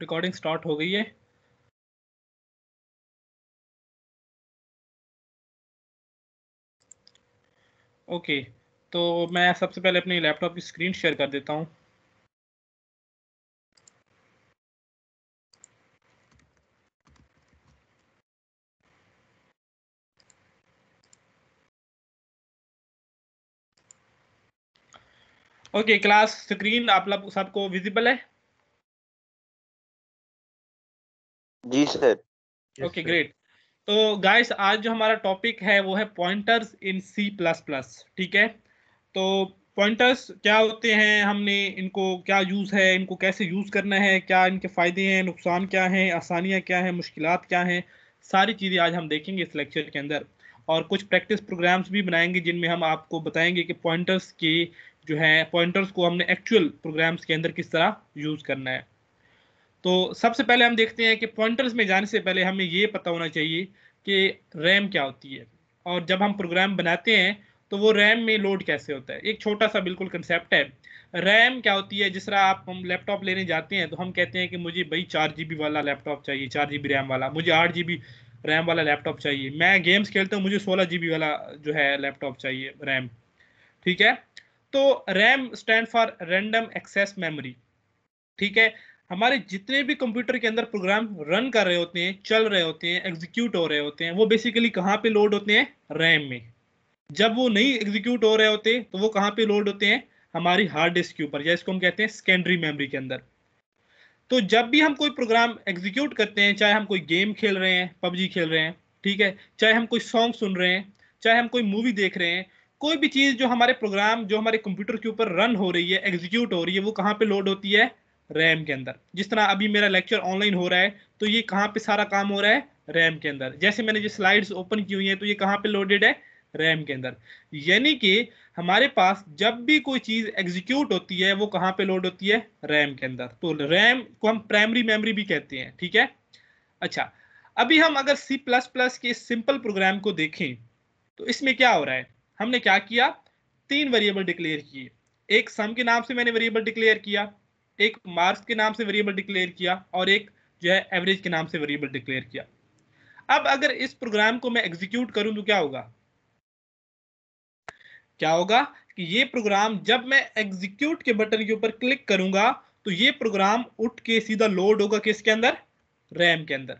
Recording start हो गई है। ओके, तो मैं सबसे पहले अपनी लैपटॉप की स्क्रीन शेयर कर देता हूँ। ओके क्लास, स्क्रीन आप लोग सबको विजिबल है? जी सर। Okay great. तो गाइस, आज जो हमारा टॉपिक है वो है पॉइंटर्स इन सी प्लस प्लस। ठीक है, तो पॉइंटर्स क्या होते हैं, हमने इनको क्या यूज़ है, इनको कैसे यूज़ करना है, क्या इनके फ़ायदे हैं, नुकसान क्या हैं, आसानियाँ क्या हैं, मुश्किलात क्या हैं, सारी चीज़ें आज हम देखेंगे इस लेक्चर के अंदर। और कुछ प्रैक्टिस प्रोग्राम्स भी बनाएंगे जिनमें हम आपको बताएंगे कि पॉइंटर्स के जो है पॉइंटर्स को हमने एक्चुअल प्रोग्राम्स के अंदर किस तरह यूज़ करना है। तो सबसे पहले हम देखते हैं कि पॉइंटर्स में जाने से पहले हमें ये पता होना चाहिए कि रैम क्या होती है, और जब हम प्रोग्राम बनाते हैं तो वो रैम में लोड कैसे होता है। एक छोटा सा बिल्कुल कंसेप्ट है। रैम क्या होती है, जिस तरह आप हम लैपटॉप लेने जाते हैं तो हम कहते हैं कि मुझे भाई 4 GB वाला लैपटॉप चाहिए, 4 GB रैम वाला, मुझे 8 GB रैम वाला लैपटॉप चाहिए, मैं गेम्स खेलता हूँ मुझे 16 GB वाला जो है लैपटॉप चाहिए रैम। ठीक है, तो RAM stand for random access memory. ठीक है, हमारे जितने भी कंप्यूटर के अंदर प्रोग्राम रन कर रहे होते हैं, चल रहे होते हैं, एग्जीक्यूट हो रहे होते हैं, वो बेसिकली कहाँ पे लोड होते हैं? रैम में। जब वो नहीं एग्जीक्यूट हो रहे होते तो वो कहाँ पे लोड होते हैं? हमारी हार्ड डिस्क के ऊपर, या इसको हम कहते हैं सेकेंडरी मेमोरी के अंदर। तो जब भी हम कोई प्रोग्राम एग्जीक्यूट करते हैं, चाहे हम कोई गेम खेल रहे हैं, पबजी खेल रहे हैं, ठीक है, चाहे हम कोई सॉन्ग सुन रहे हैं, चाहे हम कोई मूवी देख रहे हैं, कोई भी चीज़ जो हमारे प्रोग्राम जो हमारे कंप्यूटर के ऊपर रन हो रही है, एग्जीक्यूट हो रही है, वो कहाँ पे लोड होती है? रैम के अंदर। जिस तरह अभी मेरा लेक्चर ऑनलाइन हो रहा है तो ये कहाँ पे सारा काम हो रहा है? रैम के अंदर। जैसे मैंने जो स्लाइड्स ओपन की हुई हैं तो ये कहाँ पे लोडेड है? रैम के अंदर। यानी कि हमारे पास जब भी कोई चीज एग्जीक्यूट होती है वो कहाँ पे लोड होती है? रैम के अंदर। तो रैम को हम प्राइमरी मेमोरी भी कहते हैं। ठीक है, अच्छा, अभी हम अगर सी प्लस प्लस के सिंपल प्रोग्राम को देखें तो इसमें क्या हो रहा है? हमने क्या किया? 3 वेरिएबल डिक्लेयर किए। एक सम के नाम से मैंने वेरिएबल डिक्लेयर किया, एक मार्क्स के नाम से वेरिएबल डिक्लेयर किया, और एक जो है एवरेज के नाम से वेरिएबल डिक्लेयर किया। अब अगर इस प्रोग्राम को मैं एग्जीक्यूट करूं तो क्या होगा? क्या होगा कि ये प्रोग्राम जब मैं एग्जीक्यूट के बटन के ऊपर क्लिक करूंगा तो ये प्रोग्राम उठ के सीधा लोड होगा किसके अंदर? रैम के अंदर।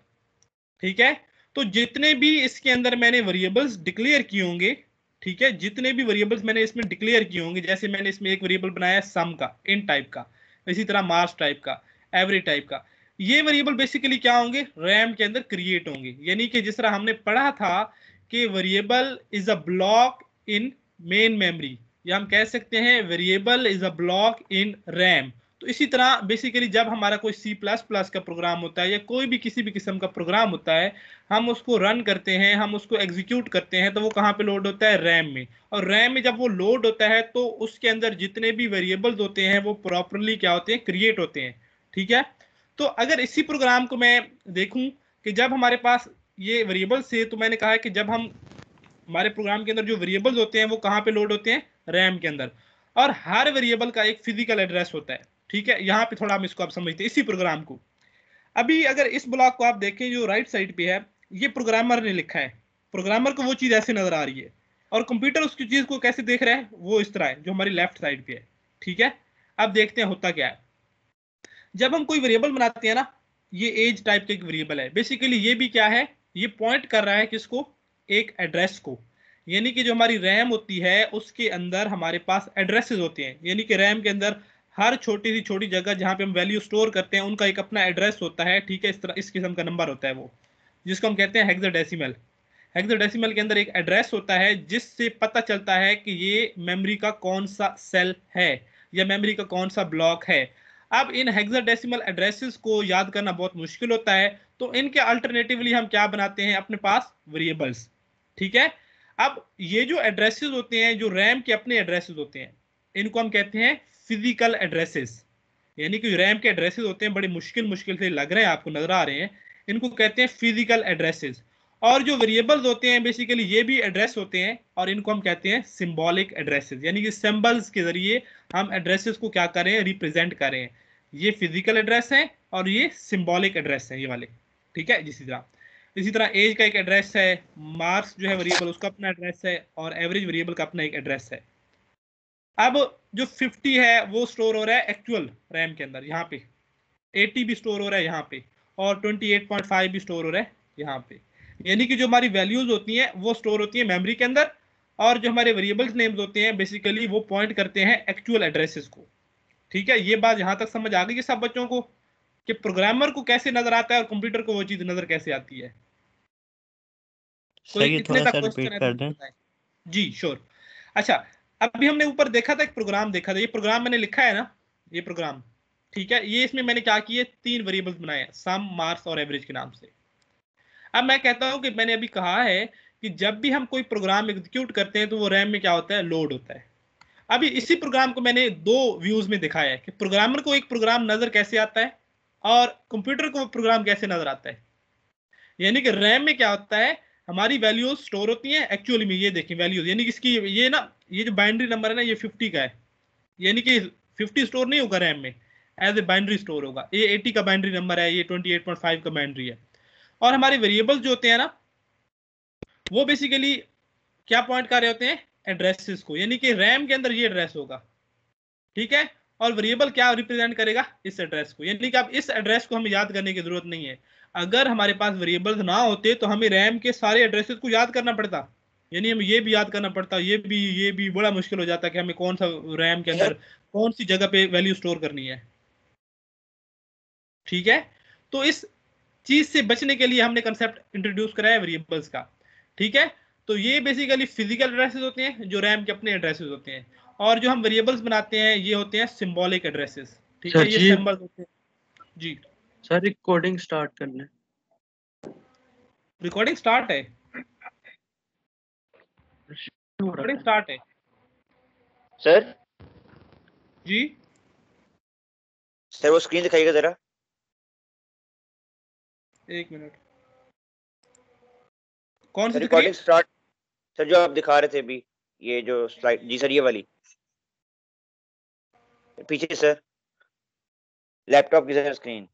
ठीक है, तो जितने भी इसके अंदर मैंने वेरिएबल्स डिक्लेयर किए होंगे, ठीक है, जितने भी वेरिएबल्स मैंने इसमें डिक्लेयर किए होंगे, जैसे मैंने इसमें एक वेरिएबल बनाया सम का, इन टाइप का, इसी तरह मार्क्स टाइप का, एवरेज टाइप का, ये वेरिएबल बेसिकली क्या होंगे? रैम के अंदर क्रिएट होंगे। यानी कि जिस तरह हमने पढ़ा था कि variable is a block in main memory, या हम कह सकते हैं variable is a block in RAM. तो इसी तरह बेसिकली जब हमारा कोई सी प्लस प्लस का प्रोग्राम होता है या कोई भी किसी भी किस्म का प्रोग्राम होता है, हम उसको रन करते हैं, हम उसको एग्जीक्यूट करते हैं, तो वो कहाँ पे लोड होता है? रैम में। और रैम में जब वो लोड होता है तो उसके अंदर जितने भी वेरिएबल्स होते हैं वो प्रॉपरली क्या होते हैं? क्रिएट होते हैं। ठीक है, तो अगर इसी प्रोग्राम को मैं देखूं कि जब हमारे पास ये वेरिएबल्स है, तो मैंने कहा है कि जब हम हमारे प्रोग्राम के अंदर जो वेरिएबल्स होते हैं वो कहाँ पे लोड होते हैं? रैम के अंदर। और हर वेरिएबल का एक फिजिकल एड्रेस होता है। ठीक है, यहाँ पे थोड़ा हम इसको आप समझते हैं इसी प्रोग्राम को। अभी अगर इस ब्लॉक को आप देखें जो राइट साइड पे है, ये प्रोग्रामर ने लिखा है। प्रोग्रामर को वो चीज ऐसे नजर आ रही है, और कंप्यूटर उसकी चीज को कैसे देख रहा है? वो इस तरह है जो हमारी लेफ्ट साइड पे है। ठीक है, अब देखते हैं होता क्या है। जब हम कोई वेरिएबल बनाते हैं ना, ये एज टाइप का एक वेरिएबल है। बेसिकली ये भी क्या है? ये पॉइंट कर रहा है किसको? एक एड्रेस को। यानी कि जो हमारी रैम होती है उसके अंदर हमारे पास एड्रेसेस होते हैं। यानी कि रैम के अंदर हर छोटी सी छोटी जगह जहां पे हम वैल्यू स्टोर करते हैं उनका एक अपना एड्रेस होता है। ठीक है, इस तरह इस किस्म का नंबर होता है वो, जिसको हम कहते हैं हेक्साडेसिमल। हेक्साडेसिमल के अंदर एक एड्रेस होता है जिससे पता चलता है कि ये मेमोरी का कौन सा सेल है या मेमोरी का कौन सा ब्लॉक है। अब इन हेक्साडेसिमल एड्रेसेस को याद करना बहुत मुश्किल होता है, तो इनके अल्टरनेटिवली हम क्या बनाते हैं? अपने पास वेरिएबल्स। ठीक है, अब ये जो एड्रेसेस होते हैं, जो रैम के अपने एड्रेसेस होते हैं, इनको हम कहते हैं फिजिकल एड्रेसेस। यानी कि रैम के एड्रेसेस होते हैं, बड़े मुश्किल मुश्किल से लग रहे हैं आपको, नजर आ रहे हैं, इनको कहते हैं फिजिकल एड्रेसेस। और जो वेरिएबल्स होते हैं बेसिकली ये भी एड्रेस होते हैं, और इनको हम कहते हैं सिंबॉलिक एड्रेसेस। यानी कि सिंबल्स के जरिए हम एड्रेसेस को क्या करें? रिप्रेजेंट करें। ये फिजिकल एड्रेस है, और ये सिंबॉलिक एड्रेस है ये वाले, ठीक है। इसी तरह एज का एक एड्रेस है, मार्क्स जो है वेरिएबल उसका अपना एड्रेस है, और एवरेज वेरिएबल का अपना एक एड्रेस है। अब जो 50 है वो स्टोर हो रहा है एक्चुअल रैम के अंदर यहाँ पे, 80 भी स्टोर हो रहा है यहाँ पे, और 28.5 भी स्टोर हो रहा है यहाँ पे। यानी कि जो हमारी वैल्यूज होती हैं वो स्टोर होती है मेमोरी के अंदर, और जो हमारे वेरिएबल्स नेम्स होते हैं बेसिकली वो पॉइंट करते हैं एक्चुअल एड्रेसेस को, ठीक है। ये बात यहां तक समझ आ गई है सब बच्चों को कि प्रोग्रामर को कैसे नजर आता है और कंप्यूटर को वो चीज नजर कैसे आती है। सर कोई ये इतने थोड़ा का सा क्वेश्चन रिपीट है तो कर मुझे दें। बताएं। जी श्योर। अच्छा, अभी हमने ऊपर देखा था, एक प्रोग्राम देखा था, ये प्रोग्राम मैंने लिखा है ना, ये प्रोग्राम, ठीक है। ये इसमें मैंने क्या किए, 3 वेरिएबल्स बनाए हैं, सम, मार्क्स और एवरेज के नाम से। अब मैं कहता हूं कि मैंने अभी कहा है कि जब भी हम कोई प्रोग्राम एग्जीक्यूट करते हैं तो वो रैम में क्या होता है, लोड होता है। अभी इसी प्रोग्राम को मैंने 2 व्यूज में दिखाया है कि प्रोग्रामर को एक प्रोग्राम नजर कैसे आता है और कंप्यूटर को प्रोग्राम कैसे नजर आता है। यानी कि रैम में क्या होता है, हमारी वैल्यूज स्टोर होती हैं एक्चुअली में, ये देखें वैल्यूज, यानी कि इसकी ये ना, ये जो बाइनरी नंबर है ना ये 50 का है, यानी कि 50 स्टोर नहीं होगा रैम में, एज ए बाइनरी स्टोर होगा। ये 80 का बाइनरी नंबर है, ये 28.5 का बाइनरी है। और हमारे वेरिएबल्स जो होते हैं ना वो बेसिकली क्या पॉइंट कर रहे होते हैं, एड्रेसेस को, यानी कि रैम के अंदर ये एड्रेस होगा, ठीक है। और वेरिएबल क्या रिप्रेजेंट करेगा, इस एड्रेस को। यानी कि अब इस एड्रेस को हमें याद करने की जरूरत नहीं है। अगर हमारे पास वेरिएबल्स ना होते तो हमें रैम के सारे एड्रेसेस को याद करना पड़ता, यानी हमें ये भी याद करना पड़ता, ये भी बड़ा मुश्किल हो जाता कि हमें कौन सा रैम के अंदर कौन सी जगह पे वैल्यू स्टोर करनी है, ठीक है। तो इस चीज से बचने के लिए हमने कंसेप्ट इंट्रोड्यूस कराया वेरिएबल्स का, ठीक है। तो ये बेसिकली फिजिकल एड्रेसेस होते हैं जो रैम के अपने एड्रेसेस होते हैं, और जो हम वेरिएबल्स बनाते हैं ये होते हैं सिंबॉलिक एड्रेसेस, ठीक है। सर ये जी, सिंबल्स होते हैं। जी सर रिकॉर्डिंग स्टार्ट करना है। रिकॉर्डिंग स्टार्ट है, हो रहा रिकॉर्डिंग है। स्टार्ट है। सर जी सर वो स्क्रीन दिखाइएगा जरा। एक मिनट, कौन सी सर दिख रही रिकॉर्डिंग है? स्टार्ट, सर जो आप दिखा रहे थे अभी, ये जो स्लाइड, जी सर ये वाली पीछे सर, लैपटॉप की सर स्क्रीन।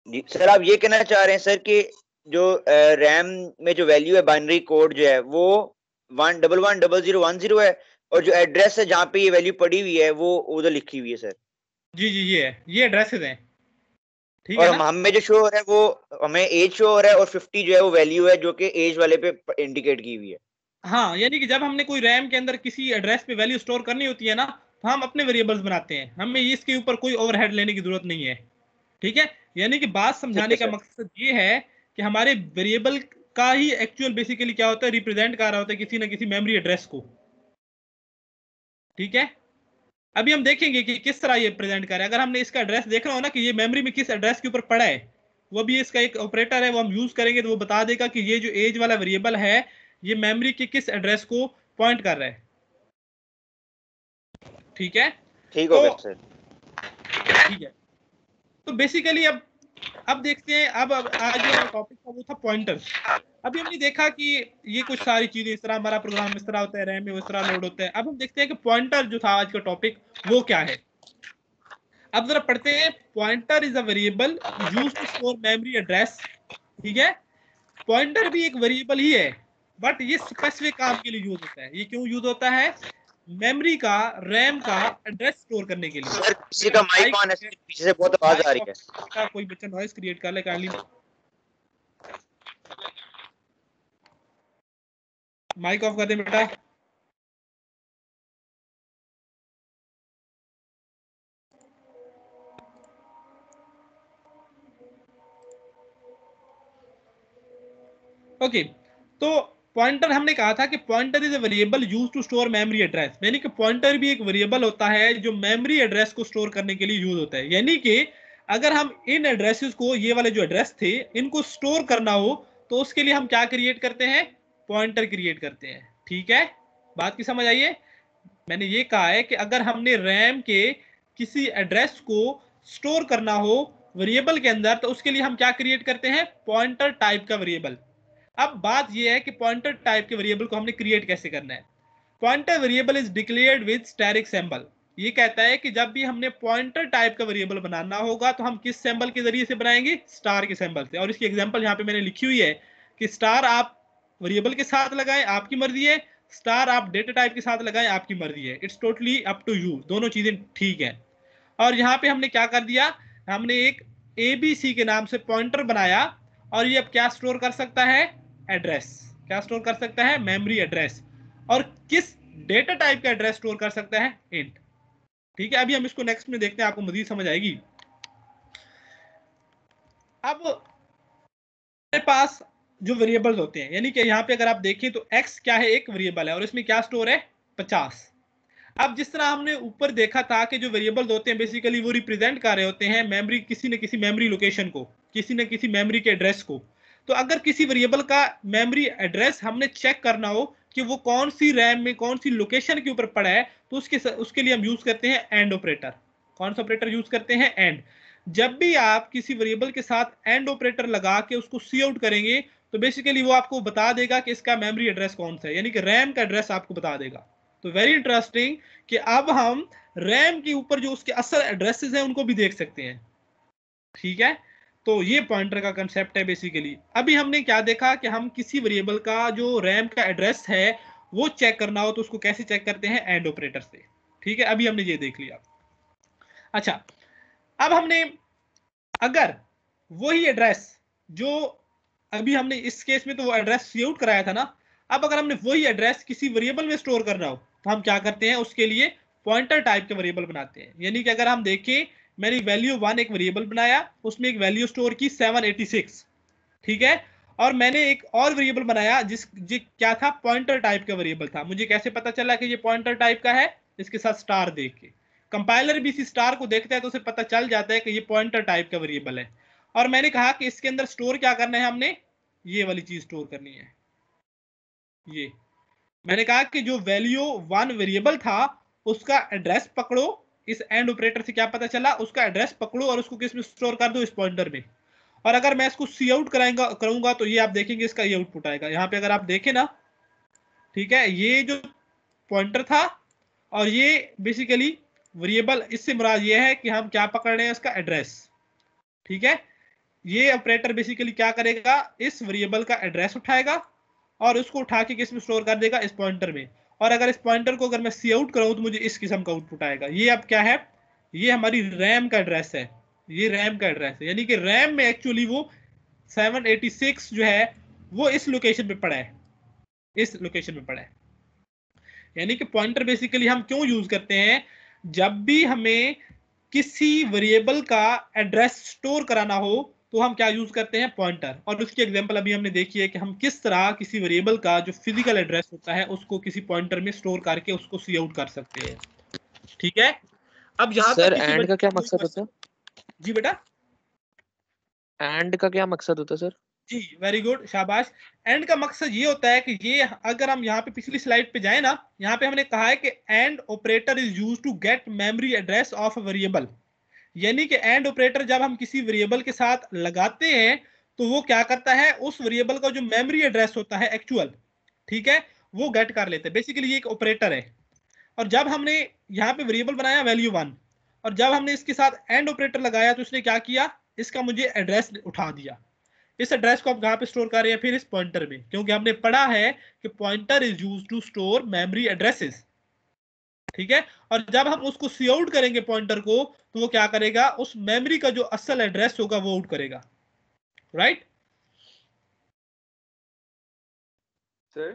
जी सर आप ये कहना चाह रहे हैं सर कि जो रैम में जो वैल्यू है बाइनरी कोड जो है वो 1110010 है, और जो एड्रेस है जहाँ पे ये वैल्यू पड़ी हुई है वो उधर लिखी हुई है सर। जी जी ये है, ये एड्रेसेस हैं, ठीक है और ना। हमें जो शो हो रहा है वो हमें एज शो हो रहा है, और 50 जो है वो वैल्यू है जो कि एज वाले पे इंडिकेट की हुई है। हाँ, यानी कि जब हमने कोई रैम के अंदर किसी एड्रेस पे वैल्यू स्टोर करनी होती है ना, तो हम अपने वेरिएबल्स बनाते हैं, हमें इसके ऊपर कोई ओवरहेड लेने की जरूरत नहीं है, ठीक है। यानी कि बात ठीक समझाने है का सर। मकसद ये है कि हमारे वेरिएबल का ही एक्चुअल बेसिकली क्या होता है, रिप्रेजेंट कर रहा होता है किसी ना किसी मेमोरी एड्रेस को, ठीक है। अभी हम देखेंगे कि किस तरह ये प्रेजेंट कर रहा है। अगर हमने इसका एड्रेस देखना हो ना कि ये मेमोरी में किस एड्रेस के ऊपर पड़ा है, वो भी इसका एक ऑपरेटर है, वो हम यूज करेंगे तो वो बता देगा कि ये जो एज वाला वेरिएबल है ये मेमोरी के किस एड्रेस को पॉइंट कर रहा है, ठीक है। ठीक हो तो गया सर। ठीक है, तो बेसिकली अब देखते हैं, अब आज जो हमारा टॉपिक था वो था पॉइंटर्स। अभी हमने देखा कि ये कुछ सारी चीजें इस तरह, हमारा प्रोग्राम इस तरह होता है, रैम में उस तरह लोड होता है। अब हम देखते हैं कि पॉइंटर जो था आज का टॉपिक वो क्या है। अब जरा पढ़ते हैं, pointer is a variable used to store memory address, ठीक है। पॉइंटर भी एक वेरिएबल ही है, बट ये स्पेसिफिक काम के लिए यूज होता है। ये क्यों यूज होता है, मेमोरी का, रैम का एड्रेस स्टोर करने के लिए। सर किसी का माइक ऑन है, पीछे से बहुत आवाज आ रही है। का कोई बच्चा नॉइस क्रिएट कर ले काइंडली, माइक ऑफ कर दे बेटा। ओके, तो पॉइंटर हमने कहा था कि pointer is a variable used to store memory address, यानी कि पॉइंटर भी एक वेरिएबल होता है जो मेमोरी एड्रेस को स्टोर करने के लिए यूज होता है। यानी कि अगर हम इन एड्रेसेस को, ये वाले जो एड्रेस थे, इनको स्टोर करना हो तो उसके लिए हम क्या क्रिएट करते हैं, पॉइंटर क्रिएट करते हैं, ठीक है। बात की समझ आइए, मैंने ये कहा है कि अगर हमने रैम के किसी एड्रेस को स्टोर करना हो वेरिएबल के अंदर तो उसके लिए हम क्या क्रिएट करते हैं, पॉइंटर टाइप का वेरिएबल। अब बात यह है कि पॉइंटर टाइप के वेरिएबल को हमने क्रिएट कैसे करना है। Pointer variable is declared with static symbol, ये कहता है कि जब भी हमने पॉइंटर टाइप का वेरिएबल बनाना होगा तो हम किस सिंबल के जरिए से बनाएंगे, स्टार के सिंबल से। और इसकी एग्जांपल यहाँ पे मैंने लिखी हुई है कि स्टार आप वेरिएबल के साथ लगाएं, आपकी मर्जी है, स्टार आप डेटा टाइप के साथ लगाएं, आपकी मर्जी है, it's totally up to you, दोनों चीजें ठीक है। और यहाँ पे हमने क्या कर दिया, हमने एक ABC के नाम से पॉइंटर बनाया और ये अब क्या स्टोर कर सकता है, एड्रेस। क्या स्टोर कर सकता है, मेमोरी एड्रेस। और किस डेटा टाइप का एड्रेस स्टोर कर सकता है, इंट। ठीक है, अभी हम इसको नेक्स्ट में देखते हैं, आपको मजीद समझ आएगी। अब हमारे पास जो वेरिएबल्स होते हैं, यानी कि यहाँ पे अगर आप देखें तो x क्या है, एक वेरिएबल है और इसमें क्या स्टोर है, 50। अब जिस तरह हमने ऊपर देखा था कि जो वेरिएबल्स होते हैं बेसिकली वो रिप्रेजेंट कर रहे होते हैं मेमोरी, किसी न किसी मेमोरी लोकेशन को, किसी न किसी मेमोरी के एड्रेस को। तो अगर किसी वेरिएबल का मेमोरी एड्रेस हमने चेक करना हो कि वो कौन सी रैम में कौन सी लोकेशन के ऊपर पड़ा है, तो उसके लिए हम यूज करते हैं एंड ऑपरेटर। कौन सा ऑपरेटर यूज करते हैं, एंड। जब भी आप किसी वेरिएबल के साथ एंड ऑपरेटर लगा के उसको सी आउट करेंगे तो बेसिकली वो आपको बता देगा कि इसका मेमोरी एड्रेस कौन सा है, यानी कि रैम का एड्रेस आपको बता देगा। तो वेरी इंटरेस्टिंग कि अब हम रैम के ऊपर जो उसके असल एड्रेसेस हैं उनको भी देख सकते हैं। ठीक है, तो ये पॉइंटर का कंसेप्ट है बेसिकली। अभी हमने क्या देखा कि हम किसी वेरिएबल का जो रैम का एड्रेस है वो चेक करना हो तो उसको कैसे चेक करते हैं, एंड ऑपरेटर से। ठीक है, अभी हमने ये देख लिया। अच्छा, अब हमने अगर वही एड्रेस जो अभी हमने इस केस में तो वो एड्रेस सी आउट कराया था ना, अब अगर हमने वही एड्रेस किसी वेरिएबल में स्टोर करना हो तो हम क्या करते हैं, उसके लिए पॉइंटर टाइप के वेरिएबल बनाते हैं। यानी कि अगर हम देखें, मैंने वैल्यू 1 एक वेरिएबल बनाया, उसमें एक वैल्यू स्टोर की 786। ठीक है, और मैंने एक और वेरिएबल बनाया जो क्या था, पॉइंटर टाइप का वेरिएबल था। मुझे कैसे पता चला कि ये पॉइंटर टाइप का है, इसके साथ स्टार देख के। कंपाइलर भी इसी स्टार को देखता है तो उसे पता चल जाता है कि ये पॉइंटर टाइप का वेरिएबल है। और मैंने कहा कि इसके अंदर स्टोर क्या करना है, हमने ये वाली चीज स्टोर करनी है। ये मैंने कहा कि जो वैल्यू 1 वेरिएबल था उसका एड्रेस पकड़ो। इस एंड ऑपरेटर से क्या पता चला, उसका एड्रेस पकड़ो और उसको किस में स्टोर कर दो, इस पॉइंटर में। और अगर मैं इसको सी आउट करूंगा तो ये आप देखेंगे इसका ये आउटपुट आएगा। यहाँ पे अगर आप देखें ना, ठीक है, ये जो पॉइंटर था और ये बेसिकली वेरिएबल, इससे मुराद ये है कि हम क्या पकड़ रहे हैं, इसका एड्रेस। ठीक है, ये ऑपरेटर बेसिकली क्या करेगा, इस वेरिएबल का एड्रेस उठाएगा और उसको उठा के किस में स्टोर कर देगा, इस पॉइंटर में। और अगर इस पॉइंटर को अगर मैं सी आउट कराऊं तो मुझे इस किस्म का आउटपुट आएगा। ये अब क्या है, ये हमारी रैम का एड्रेस है, ये रैम का एड्रेस है। यानी कि रैम में एक्चुअली वो 786 जो है वो इस लोकेशन पे पड़ा है, इस लोकेशन में पड़ा है। यानी कि पॉइंटर बेसिकली हम क्यों यूज करते हैं, जब भी हमें किसी वेरिएबल का एड्रेस स्टोर कराना हो तो हम क्या यूज करते हैं, पॉइंटर। और उसकी एग्जांपल अभी हमने देखी है कि हम किस तरह किसी वेरिएबल का जो फिजिकल एड्रेस होता है उसको किसी पॉइंटर में स्टोर करके उसको सी आउट कर सकते हैं। ठीक है, अब यहां सर तक किसी एंड का क्या मकसद होता है, जी बेटा, एंड का क्या मकसद होता है सर? जी वेरी गुड, शाबाश। एंड का मकसद ये होता है कि ये, अगर हम यहाँ पे पिछली स्लाइड पे जाए ना, यहाँ पे हमने कहा है कि and operator is used to get memory address of a variable. यानी कि एंड ऑपरेटर जब हम किसी वेरिएबल के साथ लगाते हैं तो वो क्या करता है, उस वेरिएबल का जो मेमोरी एड्रेस होता है एक्चुअल, ठीक है, वो गेट कर लेते हैं। बेसिकली ये एक ऑपरेटर है। और जब हमने यहाँ पे वेरिएबल बनाया वैल्यू 1 और जब हमने इसके साथ एंड ऑपरेटर लगाया तो इसने क्या किया, इसका मुझे एड्रेस उठा दिया। इस एड्रेस को आप कहां पे स्टोर कर रहे हैं, फिर इस पॉइंटर में, क्योंकि हमने पढ़ा है कि pointer is used to store memory addresses. ठीक है, और जब हम उसको सी आउट करेंगे पॉइंटर को तो वो क्या करेगा, उस मेमोरी का जो असल एड्रेस होगा वो आउट करेगा। Right sir?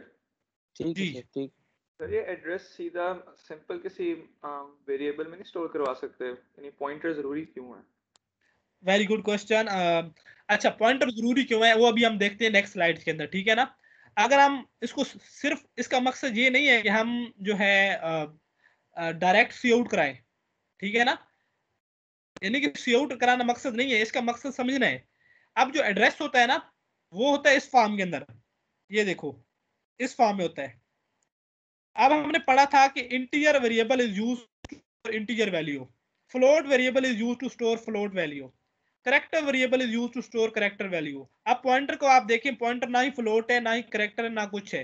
ठीक है जी, सर, ठीक। सर ये एड्रेस सीधा सिंपल किसी वेरिएबल में नहीं स्टोर करवा सकते, यानी पॉइंटर जरूरी क्यों है? Very good question. अच्छा, पॉइंटर जरूरी क्यों है वो अभी हम देखते हैं नेक्स्ट स्लाइड के अंदर। ठीक है ना, अगर हम इसको सिर्फ, इसका मकसद ये नहीं है कि हम जो है डायरेक्ट सी आउट कराएं। ठीक है ना, यानी कि सी आउट कराना मकसद नहीं है, इसका मकसद समझना है। अब जो एड्रेस होता है ना वो होता है इस फॉर्म के अंदर, ये देखो इस फॉर्म में होता है। अब हमने पढ़ा था कि integer variable is used to store integer value, float variable is used to store float value, character variable is used to store character value. अब पॉइंटर को आप देखें, पॉइंटर ना ही फ्लोट है ना ही करेक्टर है ना कुछ है।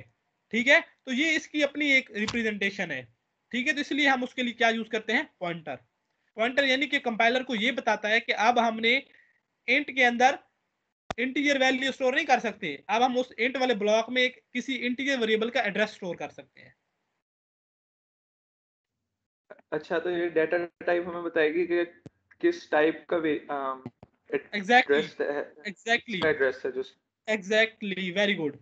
ठीक है, तो ये इसकी अपनी एक रिप्रेजेंटेशन है। ठीक है, तो इसलिए हम उसके लिए क्या यूज करते हैं, पॉइंटर। पॉइंटर यानी कि कंपाइलर को ये बताता है कि अब हमने इंट के अंदर इंटीजर वैल्यू स्टोर नहीं कर सकते, अब हम उस इंट वाले ब्लॉक में एक किसी इंटीजर वेरिएबल का एड्रेस स्टोर कर सकते हैं। अच्छा, तो ये डेटा टाइप हमें बताएगी कि किस टाइप का एग्जैक्टली एड्रेस है, एग्जैक्टली एड्रेस है जो। Exactly, very good.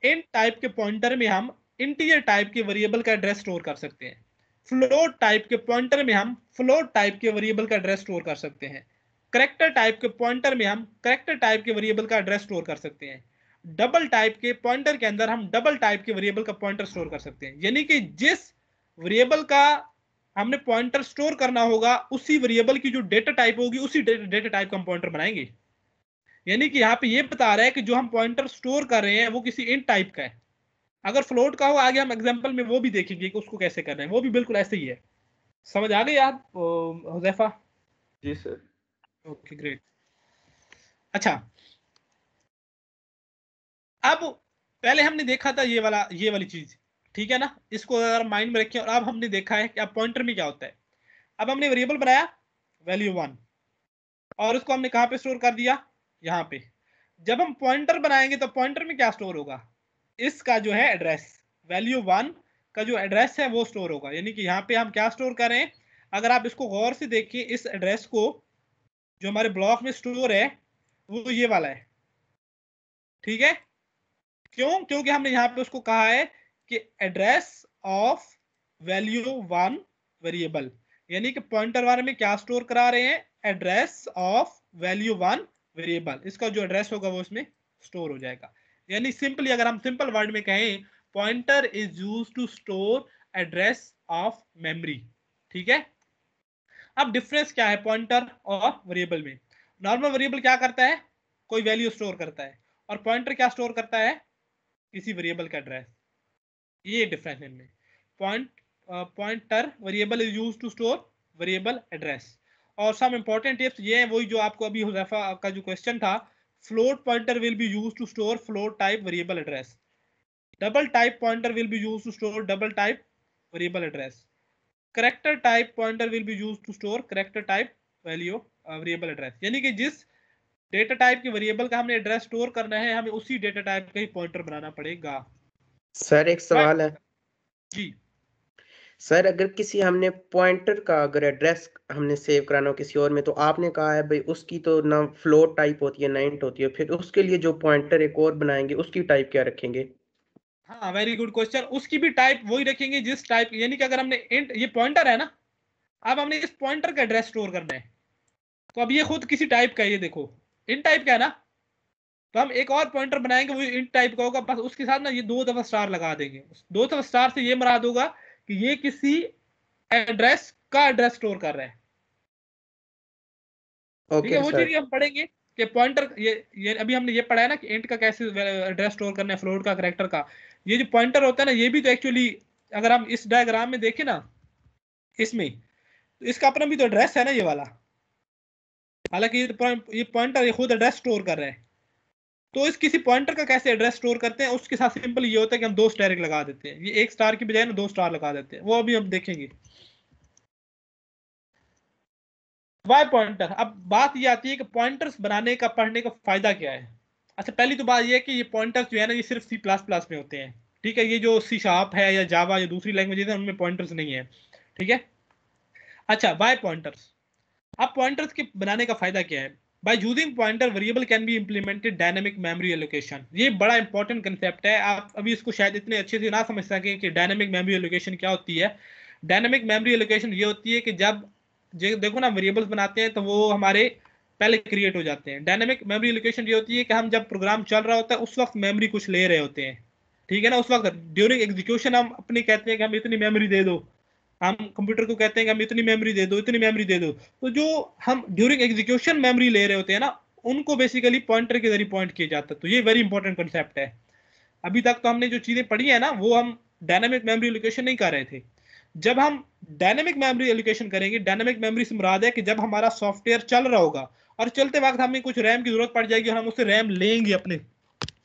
Int type के पॉइंटर में हम इंटीजर टाइप के वेरिएबल का एड्रेस स्टोर कर सकते हैं। फ्लोट टाइप के पॉइंटर में हम फ्लोट टाइप के वेरिएबल का एड्रेस स्टोर कर सकते हैं। करेक्टर टाइप के पॉइंटर में हम करेक्टर टाइप के वेरिएबल का एड्रेस स्टोर कर सकते हैं। डबल टाइप के पॉइंटर के अंदर हम डबल टाइप के वेरिएबल का पॉइंटर स्टोर कर सकते हैं। यानी कि जिस वेरिएबल का हमने पॉइंटर स्टोर करना होगा उसी वेरिएबल की जो डेटा टाइप होगी उसी डेटा टाइप का हम पॉइंटर बनाएंगे। यानी कि यहाँ पे ये बता रहा है कि जो हम पॉइंटर स्टोर कर रहे हैं वो किसी इंट टाइप का है। अगर फ्लोट का हो आगे हम एग्जांपल में वो भी देखेंगे कि उसको कैसे करना है, वो भी बिल्कुल ऐसे ही है। समझ आ गई आप हुज़ैफा? जी सर। Okay great. अच्छा, अब पहले हमने देखा था ये वाली चीज, ठीक है ना, इसको अगर माइंड में रखें। और अब हमने देखा है कि अब पॉइंटर में क्या होता है। अब हमने वेरिएबल बनाया वैल्यू 1 और उसको हमने कहां पे स्टोर कर दिया, यहाँ पे। जब हम पॉइंटर बनाएंगे तो पॉइंटर में क्या स्टोर होगा, इसका जो है एड्रेस, वैल्यू 1 का जो एड्रेस है वो स्टोर होगा। यानी कि यहाँ पे हम क्या स्टोर करें, अगर आप इसको गौर से देखिए, इस एड्रेस को जो हमारे ब्लॉक में स्टोर है वो ये वाला है, ठीक है। क्यों? क्योंकि हमने यहाँ पे उसको कहा है कि एड्रेस ऑफ वैल्यू 1 वेरिएबल, यानी कि पॉइंटर वाले में क्या स्टोर करा रहे हैं, एड्रेस ऑफ वैल्यू 1 वेरिएबल। इसका जो एड्रेस होगा वो इसमें स्टोर हो जाएगा। यानी सिंपली अगर हम सिंपल वर्ड में कहें, pointer is used to store address of memory, ठीक है। अब डिफरेंस क्या है पॉइंटर और वेरिएबल में? नॉर्मल वेरिएबल क्या करता है, कोई वैल्यू स्टोर करता है, और पॉइंटर क्या स्टोर करता है, किसी वेरिएबल का एड्रेस। ये डिफरेंस है इनमें। Pointer variable is used to store variable address. और सम इंपॉर्टेंट टिप्स ये है, वही जो आपको अभी हुज़ैफा का जो क्वेश्चन था, float pointer will be used to store float type variable address. Double type pointer will be used to store double type variable address. Character type pointer will be used to store character type value variable address. यानी कि जिस data type के variable का हमने address store करना है, हमें उसी डेटा टाइप का ही पॉइंटर बनाना पड़ेगा। सर एक सवाल है जी सर, अगर किसी हमने पॉइंटर का अगर एड्रेस हमने सेव कराना हो किसी और में, तो आपने कहा है भाई उसकी तो ना फ्लोट टाइप होती है ना इंट होती है, फिर उसके लिए जो पॉइंटर एक और बनाएंगे उसकी टाइप क्या रखेंगे? हाँ, वेरी गुड क्वेश्चन। उसकी भी टाइप वही रखेंगे जिस टाइप, यानी कि अगर हमने इंट, ये पॉइंटर है ना, अब हमने इस पॉइंटर का एड्रेस स्टोर करना है, तो अब ये खुद किसी टाइप का है, ये देखो इंट टाइप का है ना, तो हम एक और पॉइंटर बनाएंगे वो इंट टाइप का होगा, बस उसके साथ ना ये 2 दफा स्टार लगा देंगे। 2 दफा स्टार से ये मुराद होगा कि ये किसी एड्रेस का एड्रेस स्टोर कर रहा है, ठीक है। ओके वो सर। चीज हम पढ़ेंगे कि पॉइंटर, ये अभी हमने ये पढ़ा है ना कि इंट का कैसे एड्रेस स्टोर करना है, फ्लोट का, करेक्टर का। ये जो पॉइंटर होता है ना, ये भी तो एक्चुअली अगर हम इस डायग्राम में देखें ना, इसमें तो इसका अपना भी तो एड्रेस है ना ये वाला। हालांकि ये पॉइंटर ये खुद एड्रेस स्टोर कर रहा है, तो इस किसी पॉइंटर का कैसे एड्रेस स्टोर करते हैं, उसके साथ सिंपल ये होता है कि हम 2 स्टार लगा देते हैं। ये 1 स्टार की बजाय ना 2 स्टार लगा देते हैं, वो अभी हम देखेंगे। वाई पॉइंटर, अब बात ये आती है कि पॉइंटर्स बनाने का, पढ़ने का फायदा क्या है। अच्छा, पहली तो बात ये है कि ये पॉइंटर्स जो है ना, ये सिर्फ C++ में होते हैं, ठीक है। ये जो C# है या जावा या दूसरी लैंग्वेज है उनमें पॉइंटर्स नहीं है, ठीक है। अच्छा, वाई पॉइंटर्स। अब पॉइंटर्स के बनाने का फायदा क्या है? By using pointer variable can be implemented dynamic memory allocation. ये बड़ा इंपॉर्टेंट कंसेप्ट है, आप अभी इसको शायद इतने अच्छे से ना समझ सकें कि डायनेमिक मेमोरी एलोकेशन क्या होती है। डायनेमिक मेमोरी एलोकेशन ये होती है कि जब देखो ना वेरिएबल्स बनाते हैं तो वो हमारे पहले क्रिएट हो जाते हैं। डायनेमिक मेमोरी एलोकेशन ये होती है कि हम जब प्रोग्राम चल रहा होता है उस वक्त मेमोरी कुछ ले रहे होते हैं, ठीक है ना। उस वक्त ड्यूरिंग एग्जीक्यूशन हम अपनी कहते हैं कि हम इतनी मेमोरी दे दो, हम कंप्यूटर को कहते हैं कि हम इतनी मेमोरी दे दो, इतनी मेमोरी दे दो। तो जो हम ड्यूरिंग एग्जीक्यूशन मेमोरी ले रहे होते हैं ना, उनको बेसिकली पॉइंटर के जरिए पॉइंट किया जाता है। तो ये वेरी इंपॉर्टेंट कंसेप्ट है। अभी तक तो हमने जो चीजें पढ़ी है ना, वो हम डायनामिक मेमोरी एलोकेशन नहीं कर रहे थे। जब हम डायनामिक मेमोरी एलोकेशन करेंगे, डायनामिक मेमोरी से मुराद है कि जब हमारा सॉफ्टवेयर चल रहा होगा और चलते वक्त हमें कुछ रैम की जरूरत पड़ जाएगी और हम उससे रैम लेंगे अपने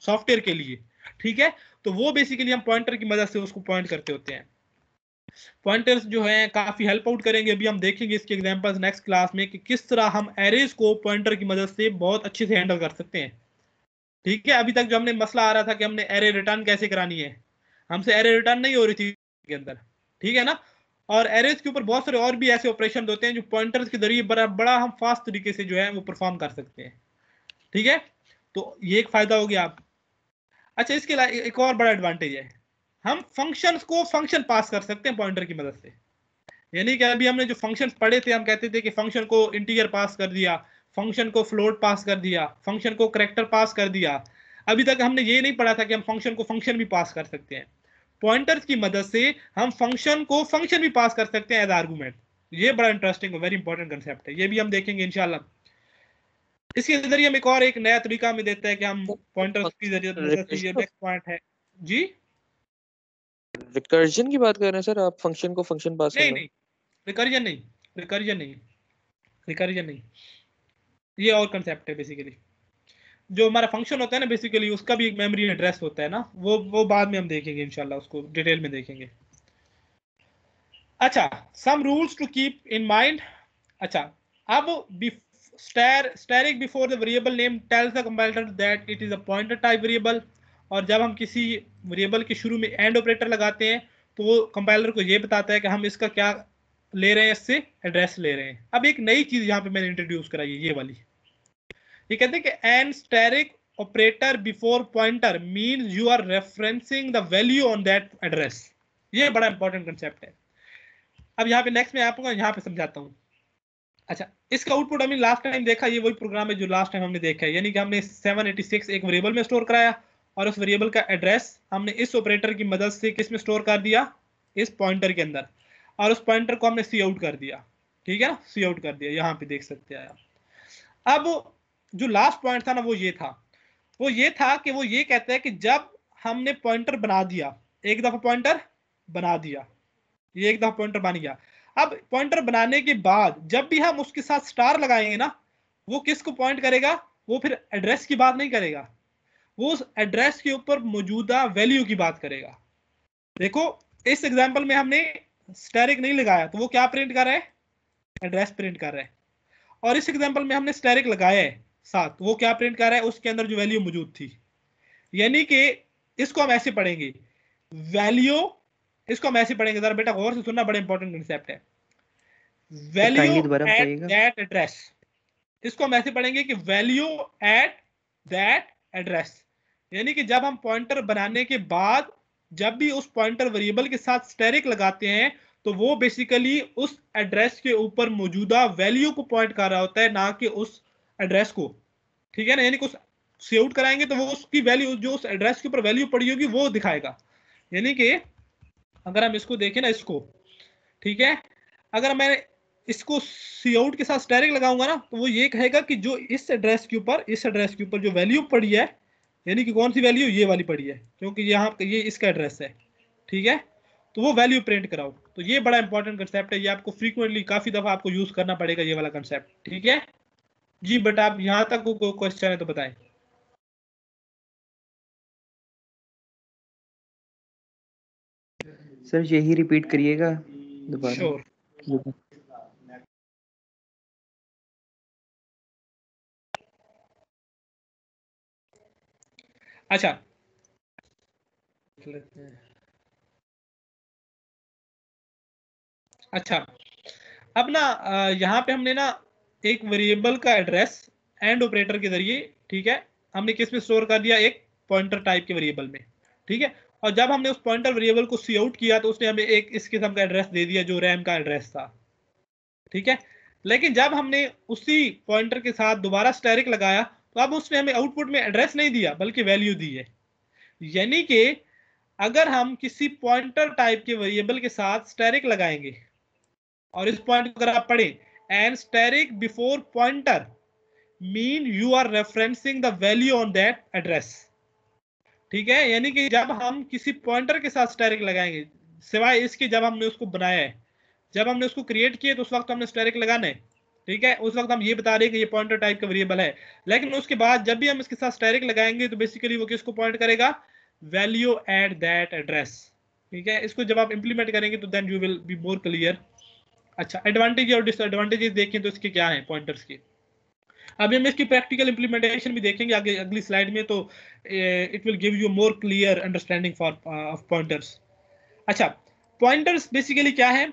सॉफ्टवेयर के लिए, ठीक है। तो वो बेसिकली हम पॉइंटर की मदद से उसको पॉइंट करते होते हैं। पॉइंटर्स जो हैं काफी हेल्प आउट करेंगे। अभी हम देखेंगे इसके एग्जांपल्स नेक्स्ट क्लास में कि किस तरह हम एरेज को पॉइंटर की मदद से बहुत अच्छे से हैंडल कर सकते हैं। ठीक है, अभी तक जो हमने मसला आ रहा था कि हमने एरे रिटर्न कैसे करानी है, हमसे एरे रिटर्न नहीं हो रही थी के अंदर, ठीक है ना। और एरेज के ऊपर बहुत सारे और भी ऐसे ऑपरेशन होते हैं जो पॉइंटर्स के जरिए बड़ा हम फास्ट तरीके से जो है वो परफॉर्म कर सकते हैं। ठीक है, तो ये एक फायदा हो गया। अच्छा, इसके अलावा एक और बड़ा एडवांटेज है, हम फंक्शंस को फंक्शन पास कर सकते हैं पॉइंटर की मदद से। यानी कि अभी हमने जो फंक्शंस पढ़े थे, हम कहते थे कि फंक्शन को इंटीजर पास कर दिया, फंक्शन को फ्लोट पास कर दिया, फंक्शन को कैरेक्टर पास कर दिया। अभी तक हमने ये नहीं पढ़ा था कि हम फंक्शन को फंक्शन भी पास कर सकते हैं। पॉइंटर्स की मदद से हम फंक्शन को फंक्शन भी पास कर सकते हैं एज आर्गुमेंट। ये बड़ा इंटरेस्टिंग वेरी इंपॉर्टेंट कंसेप्ट है, ये भी हम देखेंगे इंशाल्लाह। इसके जरिए हम एक नया तरीका हमें देता है कि हम पॉइंटर्स की जरिए मदद से, ये नेक्स्ट पॉइंट है जी। रिकर्जन की बात कर रहे हैं सर आप, फंक्शन को फंक्शन पास नहीं करना? नहीं, रिकर्जन नहीं, रिकर्जन नहीं, रिकर्जन नहीं, ये और कंसेप्ट है बेसिकली। जो हमारा फंक्शन होता है ना बेसिकली, उसका भी एक मेमोरी एड्रेस होता है ना, वो बाद में हम देखेंगे इंशाल्लाह, उसको डिटेल में देखेंगे। अच्छा, some rules to keep in mind. अच्छा, अब static before the variable name tells the compiler that it is a pointer type variable। और जब हम किसी वेरिएबल के शुरू में एंड ऑपरेटर लगाते हैं तो वो कंपाइलर को ये बताता है कि हम इसका क्या ले रहे हैं, इससे एड्रेस ले रहे हैं। अब एक नई चीज यहाँ पे मैंने इंट्रोड्यूस कराई है, ये वाली। ये कहते हैं कि and static operator before pointer means you are referencing the value on that address. ये बड़ा इंपॉर्टेंट कंसेप्ट है। अब यहाँ पे नेक्स्ट में आपको यहाँ पे समझाता हूँ। अच्छा, इसका आउटपुट हमने लास्ट टाइम देखा, ये वही प्रोग्राम है जो लास्ट टाइम हमने देखा है। यानी कि हमने 786 एक वेरिएबल में स्टोर कराया और उस वेरिएबल का एड्रेस हमने इस ऑपरेटर की मदद से किस में स्टोर कर दिया, इस पॉइंटर के अंदर। और उस पॉइंटर को हमने सी आउट कर दिया, ठीक है ना, सी आउट कर दिया, यहाँ पे देख सकते हैं आप। अब जो लास्ट पॉइंट था ना वो ये था कि वो ये कहता है कि जब हमने पॉइंटर बना दिया, एक दफा पॉइंटर बना दिया, ये एक दफा पॉइंटर बन गया। अब पॉइंटर बनाने के बाद जब भी हम उसके साथ स्टार लगाएंगे ना, वो किसको पॉइंट करेगा, वो फिर एड्रेस की बात नहीं करेगा, वो उस एड्रेस के ऊपर मौजूदा वैल्यू की बात करेगा। देखो, इस एग्जांपल में हमने स्टैटिक नहीं लगाया तो वो क्या प्रिंट कर रहा है, एड्रेस प्रिंट कर रहा है। और इस एग्जांपल में हमने स्टैटिक लगाया है साथ, तो वो क्या प्रिंट कर रहा है, उसके अंदर जो वैल्यू मौजूद थी। यानी कि इसको हम ऐसे पढ़ेंगे, वैल्यू, इसको हम ऐसे पढ़ेंगे, जरा बेटा गौर से सुनना, बड़ा इंपॉर्टेंट कंसेप्ट है। वैल्यू एट दैट एड्रेस, इसको हम ऐसे पढ़ेंगे कि वैल्यू एट दैट एड्रेस। यानी कि जब हम पॉइंटर बनाने के बाद जब भी उस पॉइंटर वेरिएबल के साथ स्टैटिक लगाते हैं तो वो बेसिकली उस एड्रेस के ऊपर मौजूदा वैल्यू को पॉइंट कर रहा होता है, ना कि उस एड्रेस को। ठीक है ना, यानी कि उस सी आउट कराएंगे तो वो उसकी वैल्यू, जो उस एड्रेस के ऊपर वैल्यू पड़ी होगी वो दिखाएगा। यानी कि अगर हम इसको देखें ना, इसको, ठीक है, अगर मैं इसको सी आउट के साथ स्टैटिक लगाऊंगा ना तो वो ये कहेगा कि जो इस एड्रेस के ऊपर जो वैल्यू पड़ी है, यानी कि कौन सी वैल्यू, ये वाली पड़ी है, क्योंकि यहाँ ये इसका एड्रेस है, ठीक है, तो वो वैल्यू प्रिंट कराओ। तो ये बड़ा इंपॉर्टेंट कंसेप्ट है, ये आपको फ्रीक्वेंटली काफी दफा आपको यूज करना पड़ेगा ये वाला कंसेप्ट। ठीक है जी, बट आप यहाँ तक को क्वेश्चन है तो बताएं। सर यही रिपीट करिएगा दोबारा। श्योर। अच्छा, अच्छा, अब ना यहाँ पे हमने ना एक वेरिएबल का एड्रेस एंड ऑपरेटर के जरिए, ठीक है, हमने किस में स्टोर कर दिया, एक पॉइंटर टाइप के वेरिएबल में, ठीक है। और जब हमने उस पॉइंटर वेरिएबल को सी आउट किया तो उसने हमें एक इस किस्म का एड्रेस दे दिया जो रैम का एड्रेस था, ठीक है। लेकिन जब हमने उसी पॉइंटर के साथ दोबारा स्टैटिक लगाया तो अब उसने हमें आउटपुट में एड्रेस नहीं दिया बल्कि वैल्यू दी है। यानी कि अगर हम किसी पॉइंटर टाइप के वेरिएबल के साथ स्टैटिक लगाएंगे और इस पॉइंट को अगर आप पढ़ें, and static before pointer mean you are referencing the value on that address, ठीक है। यानी कि जब हम किसी पॉइंटर के साथ स्टैटिक लगाएंगे, सिवाय इसके जब हमने उसको बनाया है, जब हमने उसको क्रिएट किया तो उस वक्त हमने स्टैटिक लगाना है, ठीक है, उस वक्त हम ये बता रहे हैं कि ये पॉइंटर टाइप का वेरिएबल है। लेकिन उसके बाद जब भी हम इसके साथ स्टैटिक लगाएंगे तो बेसिकली वो किसको पॉइंट करेगा, वैल्यू एट दैट एड्रेस, ठीक है, इसको जब आप इंप्लीमेंट करेंगे तो then you will be more clear. अच्छा, एडवांटेज और डिसएडवांटेजेस देखें तो इसके क्या हैं पॉइंटर्स के। अभी हम इसकी प्रैक्टिकल इंप्लीमेंटेशन भी देखेंगे आगे अगली स्लाइड में, तो it will give you more clear understanding for of pointers. अच्छा, पॉइंटर्स बेसिकली क्या है?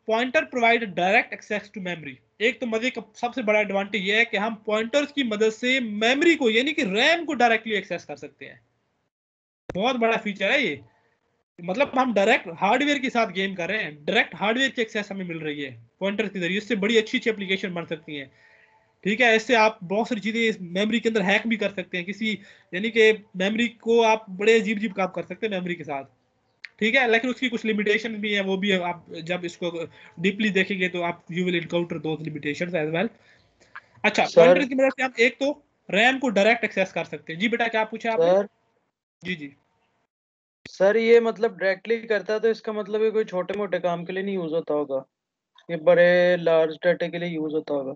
Pointer provide direct access to memory. एक तो मजे का सबसे बड़ा एडवांटेज ये है कि हम पॉइंटर्स की मदद से मेमोरी को यानी कि रैम को डायरेक्टली एक्सेस कर सकते हैं। बहुत बड़ा फीचर है ये, मतलब हम डायरेक्ट हार्डवेयर के साथ गेम कर रहे हैं, डायरेक्ट हार्डवेयर की एक्सेस हमें मिल रही है पॉइंटर के जरिए। इससे बड़ी अच्छी अच्छी एप्लीकेशन बन सकती हैं। ठीक है, इससे आप बहुत सारी चीजें मेमोरी के अंदर हैक भी कर सकते हैं किसी, यानी कि मेमोरी को आप बड़े अजीब अजीब काम कर सकते हैं मेमोरी के साथ। ठीक है, लेकिन उसकी कुछ लिमिटेशन भी है, वो भी है, आप जब इसको डीपली देखेंगे तो आप you will encounter those limitations as well. अच्छा, पॉइंटर की मदद से हम एक तो रैम को डायरेक्ट एक्सेस कर सकते हैं। जी बेटा, क्या पूछा आपने? सर जी जी सर ये मतलब डायरेक्टली करता है तो इसका मतलब ये कोई छोटे मोटे काम के लिए नहीं यूज होता होगा, ये बड़े लार्ज डाटा के लिए यूज होता होगा।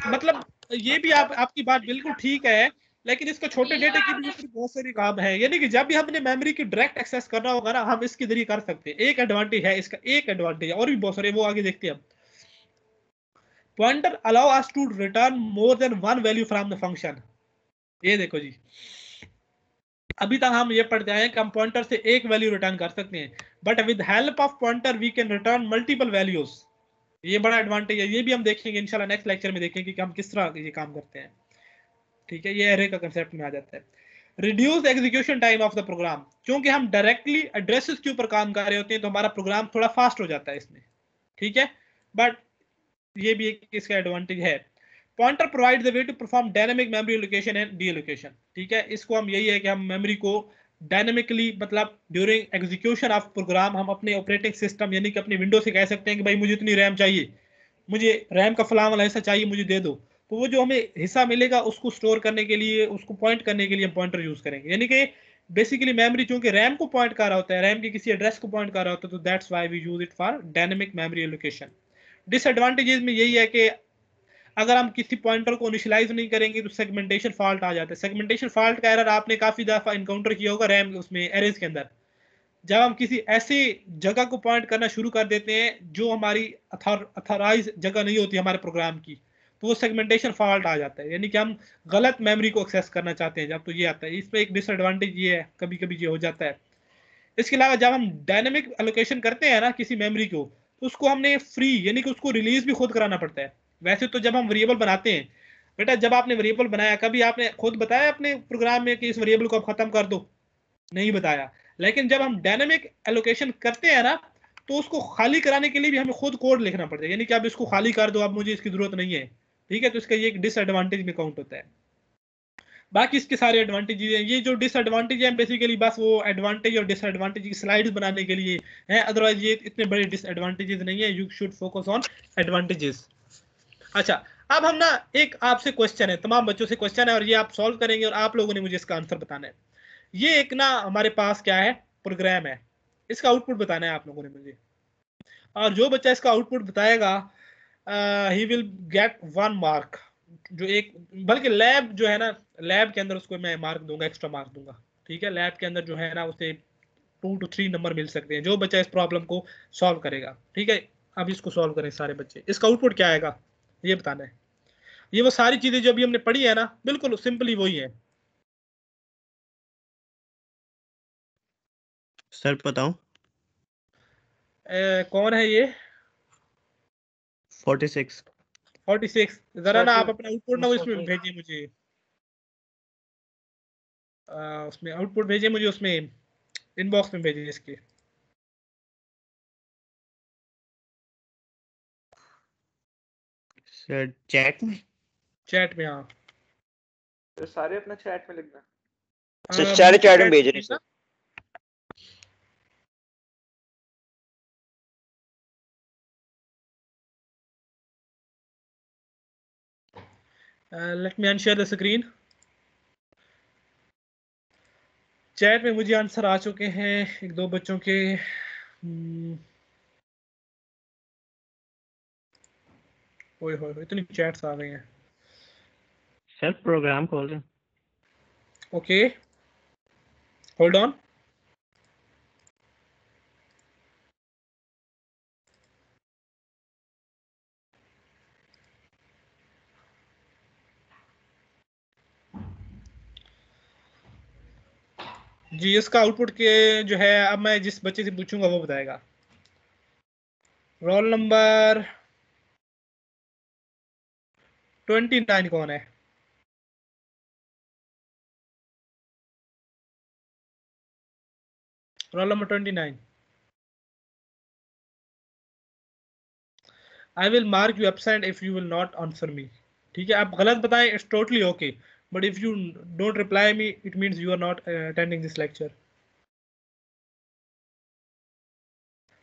मतलब ये भी आपकी बात बिल्कुल ठीक है, लेकिन इसका छोटे डेटा की भी ऊपर बहुत सारे काम है। यानी कि जब भी हमने मेमोरी की डायरेक्ट एक्सेस करना होगा ना, हम इसके जरिए कर सकते हैं। एक एडवांटेज है इसका, एक एडवांटेज है और भी बहुत सारे, वो आगे देखते हैं हम। Pointer allow us to return more than one value from the function. ये देखो जी, अभी तक हम ये पढ़ते आए हैं कि हम पॉइंटर से एक वैल्यू रिटर्न कर सकते हैं, but with help of pointer we can return multiple values. ये बड़ा एडवांटेज है, ये भी हम देखेंगे इंशाल्लाह नेक्स्ट लेक्चर में देखेंगे कि हम किस तरह ये काम करते हैं। ठीक है, ये एरे का कंसेप्ट में आ जाता है। Reduce execution time of the program, क्योंकि हम डायरेक्टली एड्रेसेस के ऊपर काम कर रहे होते हैं तो हमारा प्रोग्राम थोड़ा फास्ट हो जाता है इसमें। ठीक है, बट ये भी एक इसका एडवांटेज है। Pointer provide the way to perform dynamic memory allocation and deallocation. ठीक है, इसको हम यही है कि हम मेमोरी को डायनामिकली, मतलब ड्यूरिंग एग्जीक्यूशन ऑफ प्रोग्राम, हम अपने ऑपरेटिंग सिस्टम यानी कि अपनी विंडो से कह सकते हैं कि भाई मुझे इतनी रैम चाहिए, मुझे रैम का फलां वाला हिस्सा चाहिए, मुझे दे दो। तो वो जो हमें हिस्सा मिलेगा उसको स्टोर करने के लिए, उसको पॉइंट करने के लिए हम पॉइंटर यूज करेंगे। यानी कि बेसिकली मेमोरी चूंकि रैम को पॉइंट कर रहा होता है, रैम के किसी एड्रेस को पॉइंट कर रहा होता है, तो that's why we use it for dynamic memory allocation. Disadvantages में यही है कि अगर हम किसी पॉइंटर को इनिशियलाइज नहीं करेंगे तो सेगमेंटेशन फॉल्ट आ जाता है। सेगमेंटेशन फॉल्ट का एरर आपने काफी दफा इनकाउंटर किया होगा रैम उसमें एरेज के अंदर। जब हम किसी ऐसी जगह को पॉइंट करना शुरू कर देते हैं जो हमारी अथॉराइज जगह नहीं होती हमारे प्रोग्राम की, तो वो सेगमेंटेशन फॉल्ट आ जाता है, यानी कि हम गलत मेमोरी को एक्सेस करना चाहते हैं जब, तो ये आता है। इसमें एक डिसएडवांटेज ये है, कभी कभी ये हो जाता है। इसके अलावा जब हम डायनेमिक एलोकेशन करते हैं ना किसी मेमोरी को, तो उसको हमने फ्री यानी कि उसको रिलीज भी खुद कराना पड़ता है। वैसे तो जब हम वेरिएबल बनाते हैं, बेटा जब आपने वेरिएबल बनाया कभी आपने खुद बताया अपने प्रोग्राम में कि इस वेरिएबल को आप खत्म कर दो? नहीं बताया। लेकिन जब हम डायनेमिक एलोकेशन करते हैं ना, तो उसको खाली कराने के लिए भी हमें खुद कोड लिखना पड़ता है, यानी कि आप इसको खाली कर दो, अब मुझे इसकी जरूरत नहीं है। ठीक है, तो इसका ये एक डिसएडवांटेज में काउंट होता है। बाकी इसके सारे एडवांटेजेस हैं। ये जो डिसएडवांटेज है बेसिकली बस वो एडवांटेज और डिसएडवांटेज की स्लाइड्स बनाने के लिए है, अदरवाइज ये इतने बड़े डिसएडवांटेजेस नहीं है। You should focus on advantages. अच्छा, अब हम ना एक आपसे क्वेश्चन है, तमाम बच्चों से क्वेश्चन है और ये आप सॉल्व करेंगे और आप लोगों ने मुझे इसका आंसर बताना है। ये एक ना हमारे पास क्या है, प्रोग्राम है, इसका आउटपुट बताना है आप लोगों ने मुझे। और जो बच्चा इसका आउटपुट बताएगा ही विल गेट 1 मार्क। जो एक, बल्कि लैब जो है ना, लैब के अंदर उसको मैं मार्क दूंगा, एक्स्ट्रा मार्क दूंगा। ठीक है, लैब के अंदर जो है ना उसे 2 to 3 नंबर मिल सकते हैं जो बच्चा इस प्रॉब्लम को सॉल्व करेगा। ठीक है, अब इसको सॉल्व करें सारे बच्चे। इसका आउटपुट क्या आएगा ये बताना है। ये वो सारी चीजें जो अभी हमने पढ़ी है ना, बिल्कुल सिंपली वही है। सर बताओ। कौन है ये? 46। 46। जरा ना आप अपना आउटपुट ना वो इसमें 48। भेजिए मुझे, उसमें आउटपुट भेजिए मुझे, उसमें इनबॉक्स में भेजिए इसके। सर चैट में। चैट में, हाँ। तो सारे अपना चैट में लिखना। सारे चैट में भेज रहे हैं sir. Let me unshare the screen. Chat में मुझे आंसर आ चुके हैं एक दो बच्चों के। ओए होए इतनी चैट्स आ गई हैं। सर प्रोग्राम खोल रहे हैं। Okay, hold on. जी इसका आउटपुट के जो है अब मैं जिस बच्चे से पूछूंगा वो बताएगा। रोल नंबर 29 कौन है? Roll number 29। I will mark you absent if you will not answer me. ठीक है, आप गलत बताएं, it's totally okay, but if you don't reply me it means you are not attending this lecture.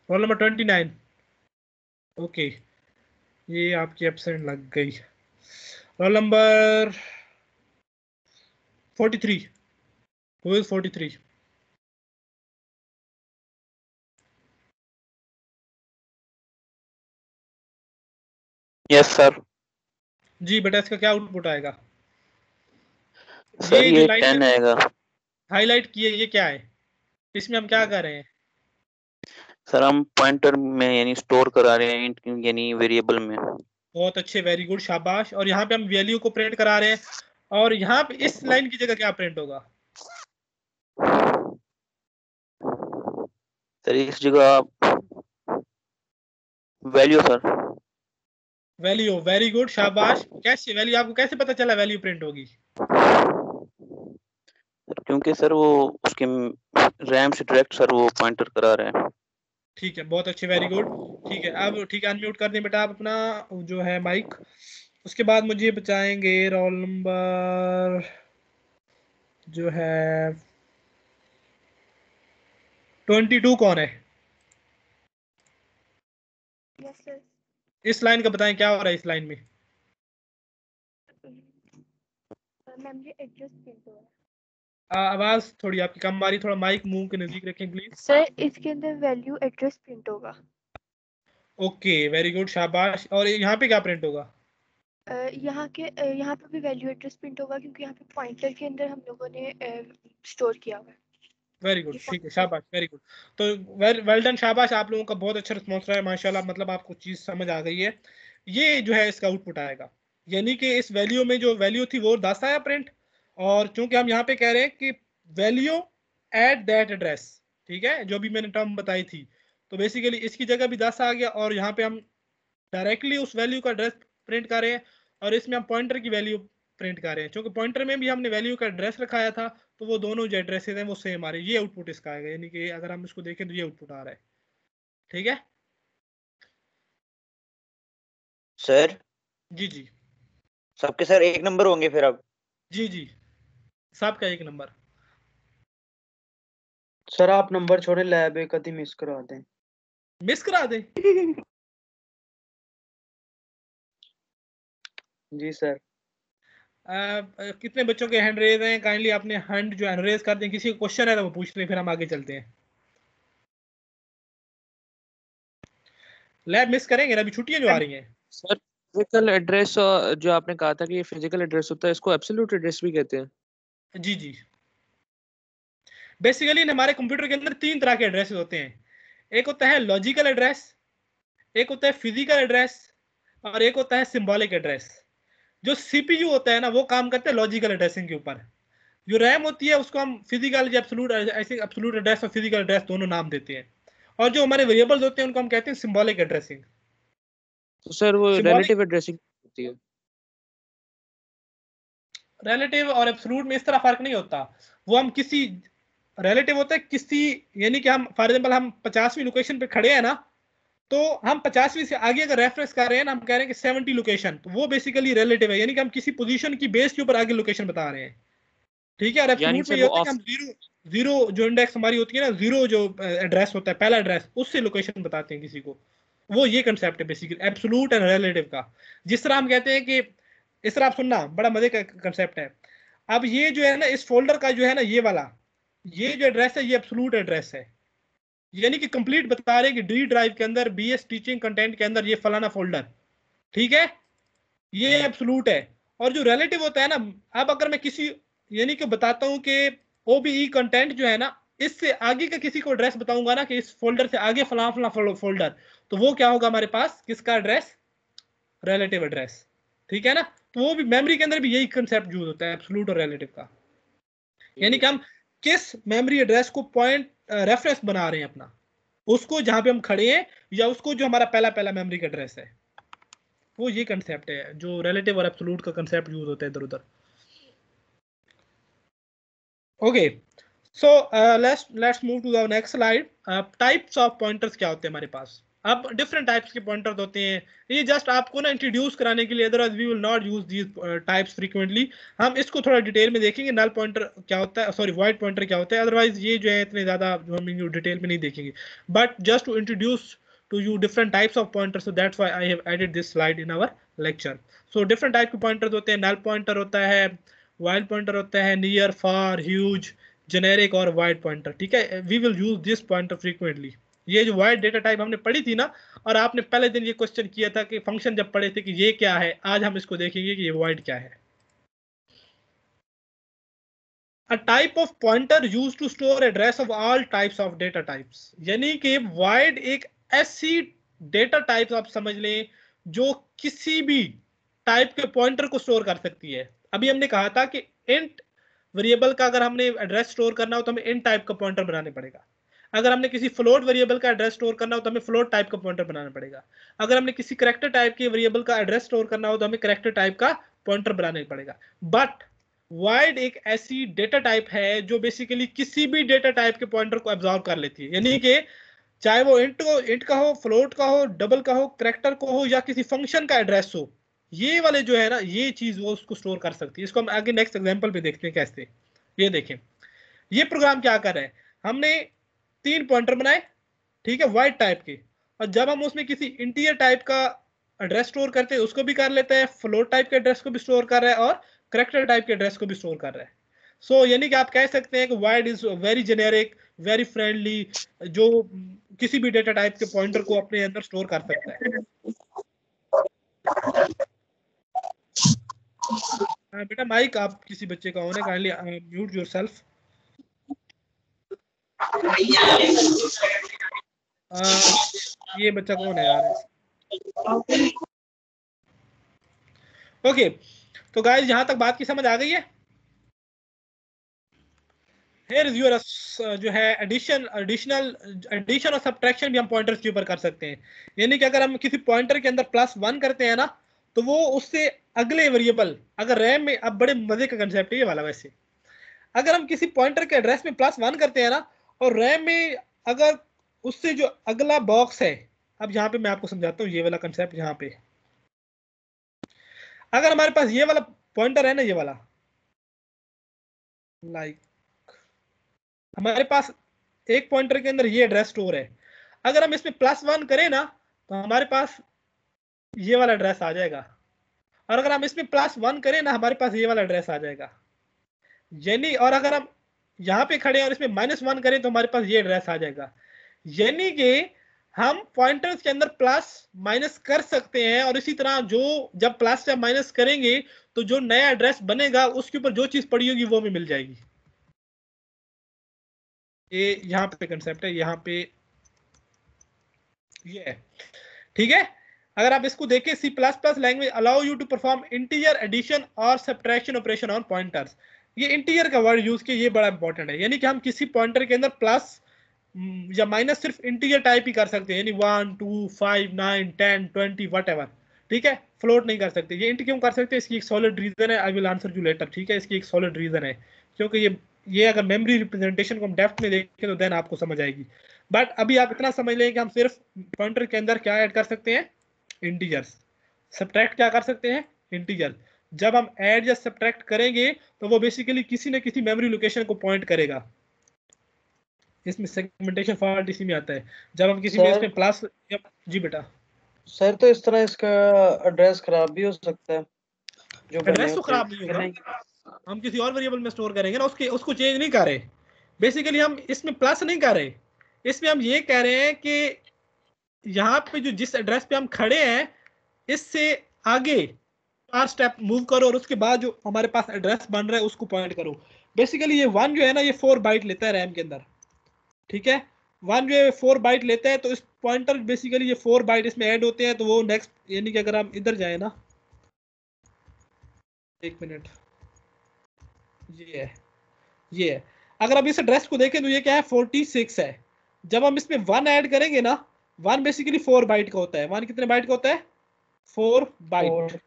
Roll number 29। Okay, ये आपकी absent लग गई। Roll number 43। Who is 43? Yes sir. जी बेटा इसका क्या आउटपुट आएगा? सर जो ये लाइन 10 आएगा। हाईलाइट की है ये क्या है? इसमें हम क्या कर रहे हैं? सर हम पॉइंटर में यानी स्टोर करा रहे हैं यानी वेरिएबल में। बहुत अच्छे, वेरी गुड, शाबाश। और यहाँ पे हम वैल्यू को प्रिंट करा रहे हैं, और यहाँ पे इस लाइन की जगह क्या प्रिंट होगा? सर इस जगह value sir. Value, very good, शाबाश। कैसे वैल्यू, आपको कैसे पता चला वैल्यू प्रिंट होगी? सर क्योंकि सर वो उसके रैम से डायरेक्ट सर वो पॉइंटर करा रहे हैं। ठीक है, बहुत अच्छे, वेरी गुड। ठीक है, अब ठीक है, अनम्यूट कर दें बेटा आप अपना जो है माइक। उसके बाद मुझे बताएंगे रोल नंबर जो है 22 कौन है? Yes sir. इस लाइन का बताएं क्या हो रहा है इस लाइन में? मेमोरी एड्रेस प्रिंट हो रहा है। आवाज थोड़ी आपकी कम आ रही, थोड़ा माइक मुंह के नजदीक रखें प्लीज। सर इसके अंदर वैल्यू एड्रेस प्रिंट होगा। ओके, वेरी गुड, शाबाश। और यहाँ पे क्या प्रिंट होगा? यहाँ पे भी वैल्यू एड्रेस प्रिंट होगा क्योंकि यहाँ पे पॉइंटर के अंदर हम लोगों ने स्टोर किया हुआ है। वेरी गुड, ठीक है, शाबाश, वेरी गुड। तो वेल डन, शाबाश, आप लोगों का बहुत अच्छा रिस्पॉन्स रहा है माशाल्लाह, मतलब आपको चीज समझ आ गई है। ये जो है इसका आउटपुट आएगा, यानी कि इस वैल्यू में जो वैल्यू थी वो 10 आया प्रिंट, और चूंकि हम यहाँ पे कह रहे हैं कि वैल्यू एट दैट एड्रेस, ठीक है, जो भी मैंने टर्म बताई थी, तो बेसिकली इसकी जगह भी 10 आ गया, और यहाँ पे हम डायरेक्टली उस वैल्यू का एड्रेस प्रिंट कर रहे हैं, और इसमें हम पॉइंटर की वैल्यू प्रिंट कर रहे हैं, क्योंकि पॉइंटर में भी हमने वैल्यू का एड्रेस रखाया था, तो वो दोनों जो एड्रेसेस हैं वो सेम आ रहे हैं। ये आउटपुट इसका आएगा, यानी कि अगर हम इसको देखें तो ये आउटपुट आ रहा है। ठीक है सर? जी जी सबके सर एक नंबर होंगे फिर अब? जी जी, सबका एक नंबर। सर आप नंबर छोड़े, लैब एक आधी मिस करा दें। मिस करा दे? जी सर। कितने बच्चों के हैंड रेज हैं? काइंडली अपने हैंड जो हैंड रेज कर दें, किसी को क्वेश्चन है तो वो पूछ लें, फिर हम आगे चलते हैं। लैब मिस करेंगे ना, अभी छुट्टियां जो आ रही हैं। सर फिजिकल एड्रेस जो आपने कहा था कि ये फिजिकल एड्रेस होता है, इसको एब्सोल्यूट एड्रेस भी कहते हैं। जी जी, बेसिकली हमारे कंप्यूटर के अंदर 3 तरह के एड्रेस होते हैं। एक होता है लॉजिकल एड्रेस, एक होता है फिजिकल एड्रेस, और एक होता है सिंबॉलिक एड्रेस। जो सीपीयू होता है ना वो काम करता है लॉजिकल एड्रेसिंग के ऊपर। जो रैम होती है उसको हम फिजिकल एब्सोल्यूट, ऐसे एब्सोल्यूट एड्रेस और फिजिकल एड्रेस दोनों नाम देते हैं। और जो हमारे वेरिएबल्स होते हैं उनको हम कहते हैं सिंबॉलिक एड्रेसिंग। तो सर वो सिंबॉलिक, रिलेटिव एड्रेसिंग होती है। रिलेटिव और एब्सोल्यूट में इस तरह फर्क नहीं होता। वो हम किसी, रिलेटिव होता है किसी, यानी कि हम फॉर एग्जांपल हम 50वीं लोकेशन पे खड़े हैं ना, तो हम 50वीं से आगे अगर रेफरेंस कर रहे हैं ना, हम कह रहे हैं कि 70 लोकेशन, तो वो बेसिकली रिलेटिव है, यानी कि हम किसी पोजीशन की बेस के ऊपर आगे लोकेशन बता रहे हैं। ठीक है, और यानी एब्सोल्यूट में सर ये वो होता है कि ऑफ हम जीरो जो इंडेक्स हमारी होती है ना, जीरो जो एड्रेस होता है पहला एड्रेस, उससे लोकेशन बताते हैं किसी को। वो ये कंसेप्ट है बेसिकली एब्सोल्यूट एंड रिलेटिव का। जिस तरह हम कहते हैं कि, इस तरह आप सुनना, बड़ा मजे का कंसेप्ट है। अब ये जो है ना इस फोल्डर का जो है ना ये वाला, ये जो एड्रेस है ये एब्सोल्यूट एड्रेस है, यानी कि कंप्लीट बता रहे हैं कि डी ड्राइव के अंदर बीएस टीचिंग कंटेंट के अंदर ये फलाना फोल्डर, ठीक है, ये एब्सोल्यूट है। और जो रिलेटिव होता है ना, अब अगर मैं किसी, यानी कि बताता हूं कि ओबीई कंटेंट जो है ना, इससे आगे का किसी को एड्रेस बताऊंगा ना कि इस फोल्डर से आगे फलाना फलाना फोल्डर, तो वो क्या होगा हमारे पास, किसका एड्रेस, रिलेटिव एड्रेस। ठीक है ना, तो वो भी मेमोरी के अंदर भी यही कंसेप्ट यूज होता है एब्सोल्यूट और रिलेटिव का। यानी कि हम किस मेमोरी एड्रेस को पॉइंट रेफरेंस बना रहे हैं अपना, उसको जहां पे हम खड़े हैं या उसको जो हमारा पहला पहला मेमोरी का एड्रेस है। वो ये कंसेप्ट है जो रिलेटिव और एब्सोल्यूट का कंसेप्ट यूज होता है इधर उधर। Okay, so let's move to the next slide. Types of pointers क्या होते हैं हमारे पास। अब डिफरेंट टाइप्स के पॉइंटर्स होते हैं, ये जस्ट आपको ना इंट्रोड्यूस कराने के लिए, otherwise we will not use these types frequently. हम इसको थोड़ा डिटेल में देखेंगे, नल पॉइंटर क्या होता है, सॉरी वॉइड पॉइंटर क्या होता है, अदरवाइज ये जो है इतने ज्यादा जो हम डिटेल में नहीं देखेंगे, but just to introduce to you different types of pointers, so that's why I have added this slide in our lecture. So different type के pointers होते हैं, null pointer होता है, while pointer होता है, near, far, huge, generic और wide pointer। ठीक है, we will use this pointer frequently। ये जो wide data type हमने पढ़ी थी ना, और आपने पहले दिन ये क्वेश्चन किया था कि फंक्शन जब पढ़े थे कि ये क्या है, आज हम इसको देखेंगे कि ये wide क्या है। A type of pointer used to store address of all types of data types, यानी कि wide एक ऐसी डेटा टाइप्स आप समझ लें जो किसी भी टाइप के पॉइंटर को स्टोर कर सकती है। अभी हमने कहा था कि इंट वेरिएबल का अगर हमने एड्रेस स्टोर करना हो तो हमें इंट टाइप का पॉइंटर बनाने पड़ेगा। अगर हमने किसी फ्लोट वेरिएबल का एड्रेस स्टोर करना हो तो हमें फ्लोट टाइप का पॉइंटर बनाना पड़ेगा। अगर हमने किसी कैरेक्टर टाइप के वेरिएबल का एड्रेस स्टोर करना हो तो हमें कैरेक्टर टाइप का पॉइंटर बनाना पड़ेगा। बट वाइड एक ऐसी डेटा टाइप है जो बेसिकली किसी भी डेटा टाइप के पॉइंटर को एब्जॉर्ब कर लेती है, यानी कि चाहे वो इंट का हो, फ्लोट का हो, डबल का हो, कैरेक्टर को हो, या किसी फंक्शन का एड्रेस हो, ये वाले जो है ना, ये चीज वो उसको स्टोर कर सकती है। इसको हम आगे नेक्स्ट एग्जांपल पे देखते हैं कैसे। ये देखें, ये प्रोग्राम क्या कर रहा है, हमने 3 पॉइंटर बनाए, ठीक है, वाइड टाइप के, और जब हम उसमें किसी इंटीजर टाइप का एड्रेस स्टोर करते हैं उसको भी कर लेते हैं, फ्लोट टाइप के एड्रेस को भी स्टोर कर रहा है और कैरेक्टर टाइप के एड्रेस को भी स्टोर कर रहा है। सो यानी कि आप कह सकते हैं कि wide is very generic, very friendly, जो किसी भी डेटा टाइप के पॉइंटर को अपने अंदर स्टोर कर सकता है। बेटा माइक आप किसी बच्चे का ऑन है, काइंडली म्यूट योरसेल्फ। ये बच्चा कौन है यार? ओके, तो गाइस यहां तक बात की समझ आ गई है। Here is your जो है एडिशन और सब्ट्रैक्शन भी हम पॉइंटर्स के ऊपर कर सकते हैं। यानी कि अगर हम किसी पॉइंटर के अंदर +1 करते हैं ना, तो वो उससे अगले वेरिएबल, अगर रैम में, अब बड़े मजे का कंसेप्ट है ये वाला वैसे, अगर हम किसी पॉइंटर के एड्रेस में +1 करते हैं ना, और रैम में अगर उससे जो अगला बॉक्स है, अब यहाँ पे मैं आपको समझाता हूँ ये वाला कंसेप्ट। यहाँ पे अगर हमारे पास ये वाला पॉइंटर है ना, ये वाला लाइक हमारे पास एक पॉइंटर के अंदर ये एड्रेस स्टोर है, अगर हम इसमें +1 करें ना तो हमारे पास ये वाला एड्रेस आ जाएगा, और अगर हम इसमें +1 करें ना हमारे पास ये वाला एड्रेस आ जाएगा। यानी और अगर हम यहाँ पे खड़े हैं और इसमें -1 करें तो हमारे पास ये एड्रेस आ जाएगा। यानी कि हम पॉइंटर्स के अंदर प्लस माइनस कर सकते हैं, और इसी तरह जो जब प्लस या माइनस करेंगे तो जो नया एड्रेस बनेगा उसके ऊपर जो चीज पड़ी होगी वो हमें मिल जाएगी। ये यहाँ पे कंसेप्ट है, यहाँ पे ये है, ठीक है। अगर आप इसको देखें, C++ language allow you to perform integer addition और सब्ट्रैक्शन ऑपरेशन ऑन पॉइंटर्स। ये इंटीजर का वर्ड यूज किया, ये बड़ा इंपॉर्टेंट है। यानी कि हम किसी पॉइंटर के अंदर प्लस या माइनस सिर्फ इंटीजर टाइप ही कर सकते हैं, यानी 1 2 5 9 10 20 व्हाटएवर, ठीक है, फ्लोट नहीं कर सकते। ये इंट क्यों कर सकते हैं, इसकी एक सॉलिड रीजन है, I will answer you later, ठीक है। इसकी एक सॉलिड रीजन है, क्योंकि ये अगर मेमोरी रिप्रेजेंटेशन को हम डेप्थ में देखें तो देन आपको समझ आएगी। बट अभी आप इतना समझ लें कि हम सिर्फ पॉइंटर के अंदर क्या ऐड कर सकते हैं, इंटीजर्स। सब्ट्रैक्ट क्या कर सकते हैं, इंटीजर। जब हम ऐड या सब्ट्रैक्ट करेंगे तो वो बेसिकली किसी न किसी मेमोरी लोकेशन को पॉइंट करेगा। इसमें सेगमेंटेशन फॉल्ट इसी में आता है, जब हम किसी बेस में प्लस। जी बेटा सर, तो इस तरह इसका एड्रेस खराब भी हो सकता है। जो एड्रेस तो खराब नहीं होगा, हम किसी और वेरिएबल में स्टोर करेंगे ना, उसको चेंज नहीं कर रहे। बेसिकली हम इसमें प्लस नहीं कर रहे, इसमें हम ये कह रहे हैं कि यहाँ पे जो जिस एड्रेस पे हम खड़े हैं इससे आगे 4 स्टेप मूव करो, और उसके बाद जो हमारे पास एड्रेस बन रहा है उसको पॉइंट करो। बेसिकली ये 1 जो है ना, ये 4 बाइट लेता है रैम के अंदर, ठीक है। 1 जो है 4 बाइट लेता है, तो इस पॉइंटर बेसिकली ये 4 बाइट इसमें ऐड होते हैं, तो वो नेक्स्ट, यानी कि अगर हम इधर जाए ना, एक मिनट, ये है अगर अब इस एड्रेस को देखें तो ये क्या है 46 है। जब हम इसमें 1 ऐड करेंगे ना, 1 बेसिकली 4 बाइट का होता है। 1 कितने बाइट का होता है? 4 बाइट।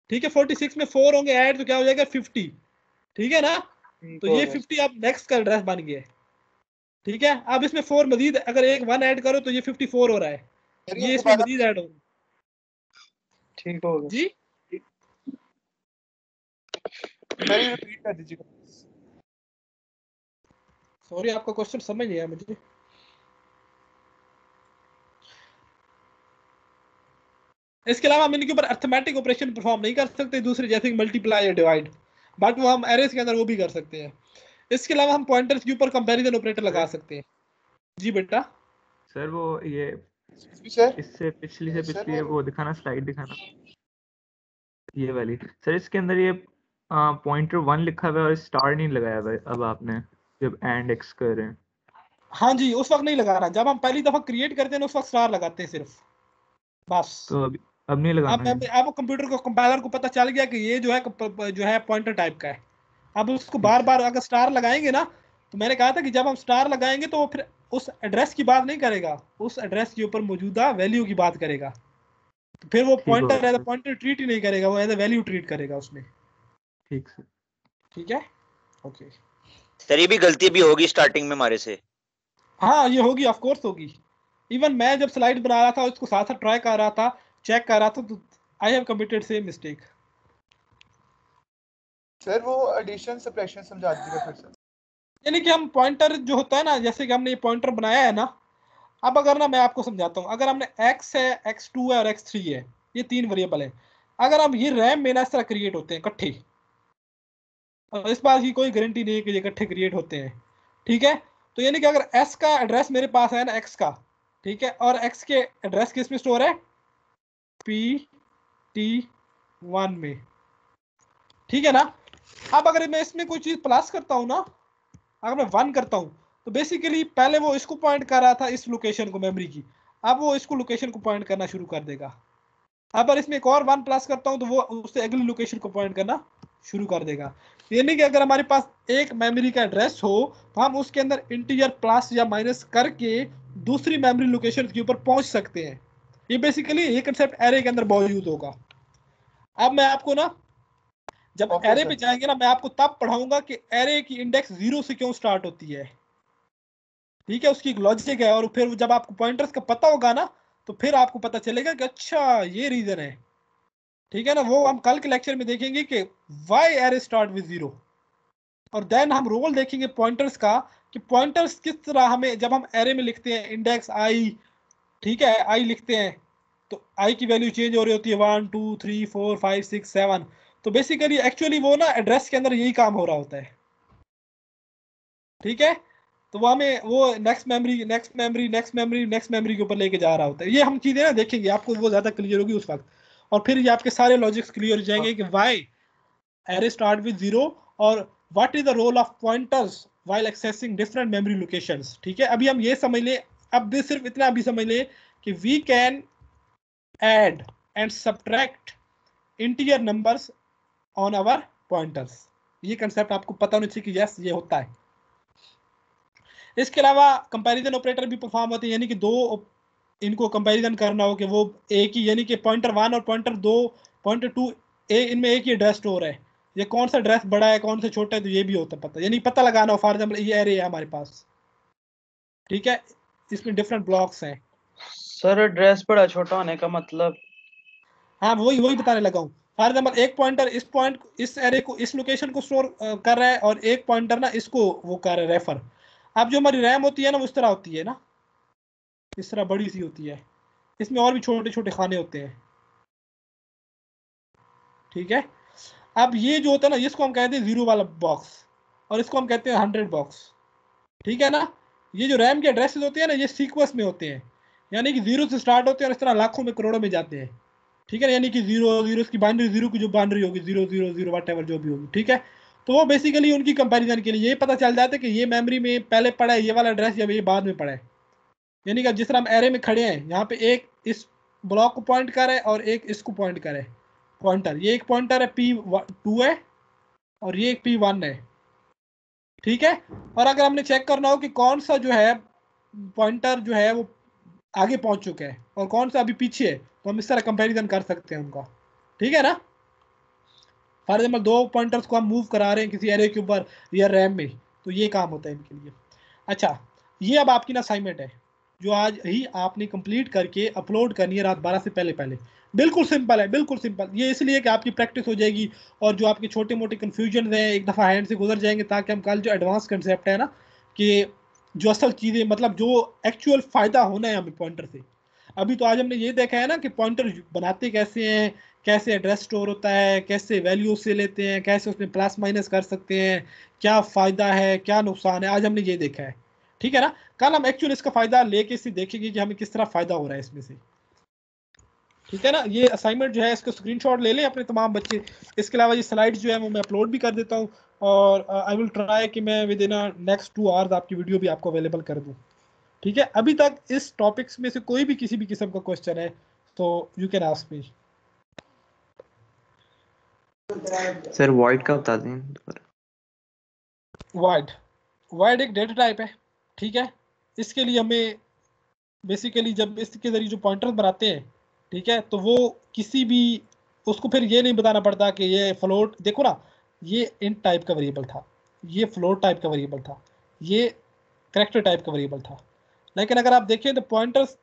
ठीक है, 46 में 4 होंगे ऐड तो क्या हो जाएगा 50। ठीक है ना, तो ये 50 अब नेक्स्ट का एड्रेस बन गया। ठीक है, अब इसमें 4 मजीद अगर एक 1 ऐड करो तो ये 54 हो रहा है, ये इसमें मजीद ऐड हो। ठीक हो गया जी रिपीट कर दीजिएगा। सॉरी, आपका क्वेश्चन समझ नहीं आया मुझे। इसके अलावा हम इनके ऊपर अर्थमेटिक ऑपरेशन परफॉर्म नहीं कर सकते दूसरे जैसे कि मल्टीप्लाई या डिवाइड, बट वो हम एरेस के अंदर वो भी कर सकते हैं। इसके अलावा हम पॉइंटर्स के ऊपर कंपैरिजन ऑपरेटर लगा सकते हैं। जी बेटा। सर वो ये सर इससे पिछली वो दिखाना, स्लाइड दिखाना, ये वाली। सर इसके अंदर ये पॉइंटर 1 लिखा हुआ है और स्टार नहीं लगाया हुआ है अब आपने जब एंड एक्स कर रहे हैं। हाँ जी, उस वक्त नहीं लगा रहा, जब हम पहली दफा क्रिएट करते हैं उस वक्त स्टार लगाते हैं सिर्फ, बस। तो अब नहीं लगाना है। अब कंप्यूटर को, कंपाइलर को पता चल गया कि ये जो है पॉइंटर टाइप का है। अब उसको बार बार अगर स्टार लगाएंगे ना, तो मैंने कहा था कि जब हम स्टार लगाएंगे तो फिर उस एड्रेस की बात नहीं करेगा, उस एड्रेस के ऊपर मौजूदा वैल्यू की बात करेगा। तो फिर वो pointer as a pointer treat ही नहीं करेगा, वो एज अ वैल्यू ट्रीट करेगा उसमें। ठीक सर। ठीक है, ओके। सर ये भी गलती भी होगी स्टार्टिंग में हमारे से। हाँ ये होगी, ऑफ कोर्स होगी। इवन मैं जब स्लाइड बना रहा था उसको साथ साथ ट्राई कर रहा था, चेक कर रहा था, तो I have committed same mistake. Sir वो एडिशन सब्ट्रैक्शन समझा दीजिएगा फिर से। यानी कि हम पॉइंटर जो होता है ना, जैसे कि हमने ये पॉइंटर बनाया है ना, अब अगर ना मैं आपको समझाता हूँ, अगर हमने x है, x2 है और x3 है, ये 3 वेरिएबल है। अगर हम ये रैम में ना इस तरह क्रिएट होते हैं इकट्ठे, और इस बात की कोई गारंटी नहीं है कि ये इकट्ठे क्रिएट होते हैं। ठीक है, तो यानी कि अगर s का एड्रेस मेरे पास है ना x का, ठीक है, और x के एड्रेस किस में स्टोर है? pt1 में। ठीक है ना, अब अगर मैं इसमें कोई चीज प्लस करता हूँ ना, अगर मैं 1 करता हूँ, तो बेसिकली पहले वो इसको पॉइंट कर रहा था इस लोकेशन को मेमोरी की, अब वो इसको लोकेशन को पॉइंट करना शुरू कर देगा। अब अगर इसमें एक और 1 प्लस करता हूँ तो वो उससे अगली लोकेशन को पॉइंट करना शुरू कर देगा। यानी कि अगर हमारे पास एक मेमोरी का एड्रेस हो तो हम उसके अंदर इंटीजर प्लस या माइनस करके दूसरी मेमोरी लोकेशन के ऊपर पहुंच सकते हैं। ये बेसिकली ये कंसेप्ट एरे के अंदर मौजूद होगा। अब मैं आपको ना जब एरे पे जाएंगे ना, मैं आपको तब पढ़ाऊंगा कि एरे की इंडेक्स 0 से क्यों स्टार्ट होती है। ठीक है, उसकी एक लॉजिक है, और फिर जब आपको पॉइंटर्स का पता होगा ना, तो फिर आपको पता चलेगा कि अच्छा ये रीजन है। ठीक है ना, वो हम कल के लेक्चर में देखेंगे कि व्हाई एरे स्टार्ट विद 0, और देन हम रोल देखेंगे पॉइंटर्स का कि पॉइंटर्स किस तरह हमें, जब हम एरे में लिखते हैं इंडेक्स आई, ठीक है, आई लिखते हैं तो आई की वैल्यू चेंज हो रही होती है 1 2 3 4 5 6 7। तो बेसिकली एक्चुअली वो ना एड्रेस के अंदर यही काम हो रहा होता है। ठीक है, तो वो हमें वो नेक्स्ट मेमोरी के ऊपर लेके जा रहा होता है। ये हम चीजें ना देखेंगे, आपको वो ज्यादा क्लियर होगी उस वक्त, और फिर ये आपके सारे लॉजिक्स क्लियर हो जाएंगे कि व्हाई एरे स्टार्ट विद 0 और what is the role of pointers while accessing different memory locations. ठीक है, अभी हम ये समझ लें, अब भी सिर्फ इतना अभी समझ लें कि we can add and subtract integer numbers on our pointers. ये कंसेप्ट आपको पता होना चाहिए कि यस ये होता है। इसके अलावा कंपैरिजन ऑपरेटर भी परफॉर्म होते हैं, यानी कि दो इनको कंपैरिजन करना हो कि वो एक ही, यानी कि पॉइंटर 1 और पॉइंटर 2 पॉइंटर 2 इनमें एक ही एड्रेस स्टोर है, ये कौन सा एड्रेस बड़ा है कौन सा छोटा है, तो ये भी होता पता, यानी पता लगाना हो। फॉर एग्जांपल ये एरे है हमारे पास, ठीक है, इसमें डिफरेंट ब्लॉक्स हैं। सर एड्रेस बड़ा छोटा होने का मतलब? हाँ वही बताने लगा हूँ। फॉर एग्जाम्पल एक पॉइंटर इस एरे को, इस लोकेशन को स्टोर कर रहा है, और एक पॉइंटर ना इसको वो कर रहा है रेफर। अब जो हमारी रैम होती है ना वो इस तरह होती है ना, इस तरह बड़ी सी होती है, इसमें और भी छोटे छोटे खाने होते हैं। ठीक है, अब ये जो होता है ना, इसको हम कहते हैं 0 वाला बॉक्स, और इसको हम कहते हैं 100 बॉक्स। ठीक है ना, ये जो रैम के एड्रेसेस होते हैं ना, ये सीक्वेंस में होते हैं, यानी कि 0 से स्टार्ट होते हैं और इस तरह लाखों में करोड़ों में जाते हैं। ठीक है, यानी कि 0 की बाइनरी, 0 की जो बाइनरी होगी 000 वट एवर जो भी होगी। ठीक है, तो वो बेसिकली उनकी कंपैरिजन के लिए ये पता चल जाता है कि ये मेमोरी में पहले पड़ा है ये वाला एड्रेस या ये बाद में पड़ा है। यानी कि जिस तरह हम एरे में खड़े हैं, यहाँ पे एक इस ब्लॉक को पॉइंट कर है और एक इसको पॉइंट कर है पॉइंटर, ये एक पॉइंटर है P2 है और ये एक P1 है। ठीक है। और अगर हमने चेक करना हो कि कौन सा जो है पॉइंटर जो है वो आगे पहुंच चुका है और कौन सा अभी पीछे है, तो हम इस तरह कंपैरिजन कर सकते हैं उनका, ठीक है ना। फॉर एग्जाम्पल दो पॉइंटर्स को हम मूव करा रहे हैं किसी एरे के ऊपर या रैम में, तो ये काम होता है इनके लिए। अच्छा, ये अब आपकी ना असाइनमेंट है जो आज ही आपने कंप्लीट करके अपलोड करनी है रात 12 से पहले पहले। बिल्कुल सिंपल है, बिल्कुल सिंपल। ये इसलिए कि आपकी प्रैक्टिस हो जाएगी और जो आपके छोटे मोटे कन्फ्यूजन हैं एक दफ़ा हैंड से गुजर जाएंगे, ताकि हम कल जो एडवांस कंसेप्ट है ना, कि जो असल चीज़ें मतलब जो एक्चुअल फ़ायदा होना है हमें पॉइंटर से। अभी तो आज हमने ये देखा है ना कि पॉइंटर बनाते कैसे हैं, कैसे एड्रेस स्टोर होता है, कैसे वैल्यू से लेते हैं, कैसे उसमें प्लस माइनस कर सकते हैं, क्या फ़ायदा है क्या नुकसान है, आज हमने ये देखा है, ठीक है ना। कल हम एक्चुअल इसका फ़ायदा लेके इसे देखेंगे कि हमें किस तरह फ़ायदा हो रहा है इसमें से, ठीक है ना। ये असाइनमेंट जो है इसका स्क्रीनशॉट ले लें अपने तमाम बच्चे। इसके अलावा ये स्लाइड्स जो है वो मैं अपलोड भी कर देता हूँ और आई विल ट्राई कि मैं विद इन नेक्स्ट 2 आवर्स आपकी वीडियो भी आपको अवेलेबल कर दूँ, ठीक है। अभी तक इस टॉपिक्स में से कोई भी किसी भी किस्म का क्वेश्चन है तो you can ask me. Sir void का बता दें। वाइड एक डेटा टाइप है, ठीक है। इसके लिए हमें बेसिकली जब इसके जरिए जो पॉइंटर्स बनाते हैं, ठीक है, तो वो किसी भी उसको फिर ये नहीं बताना पड़ता कि ये फ्लोट, देखो ना ये इंट टाइप का वेरिएबल था, ये फ्लोट टाइप का वेरिएबल था, ये कैरेक्टर टाइप का वेरिएबल था। लेकिन अगर आप देखें तो pointers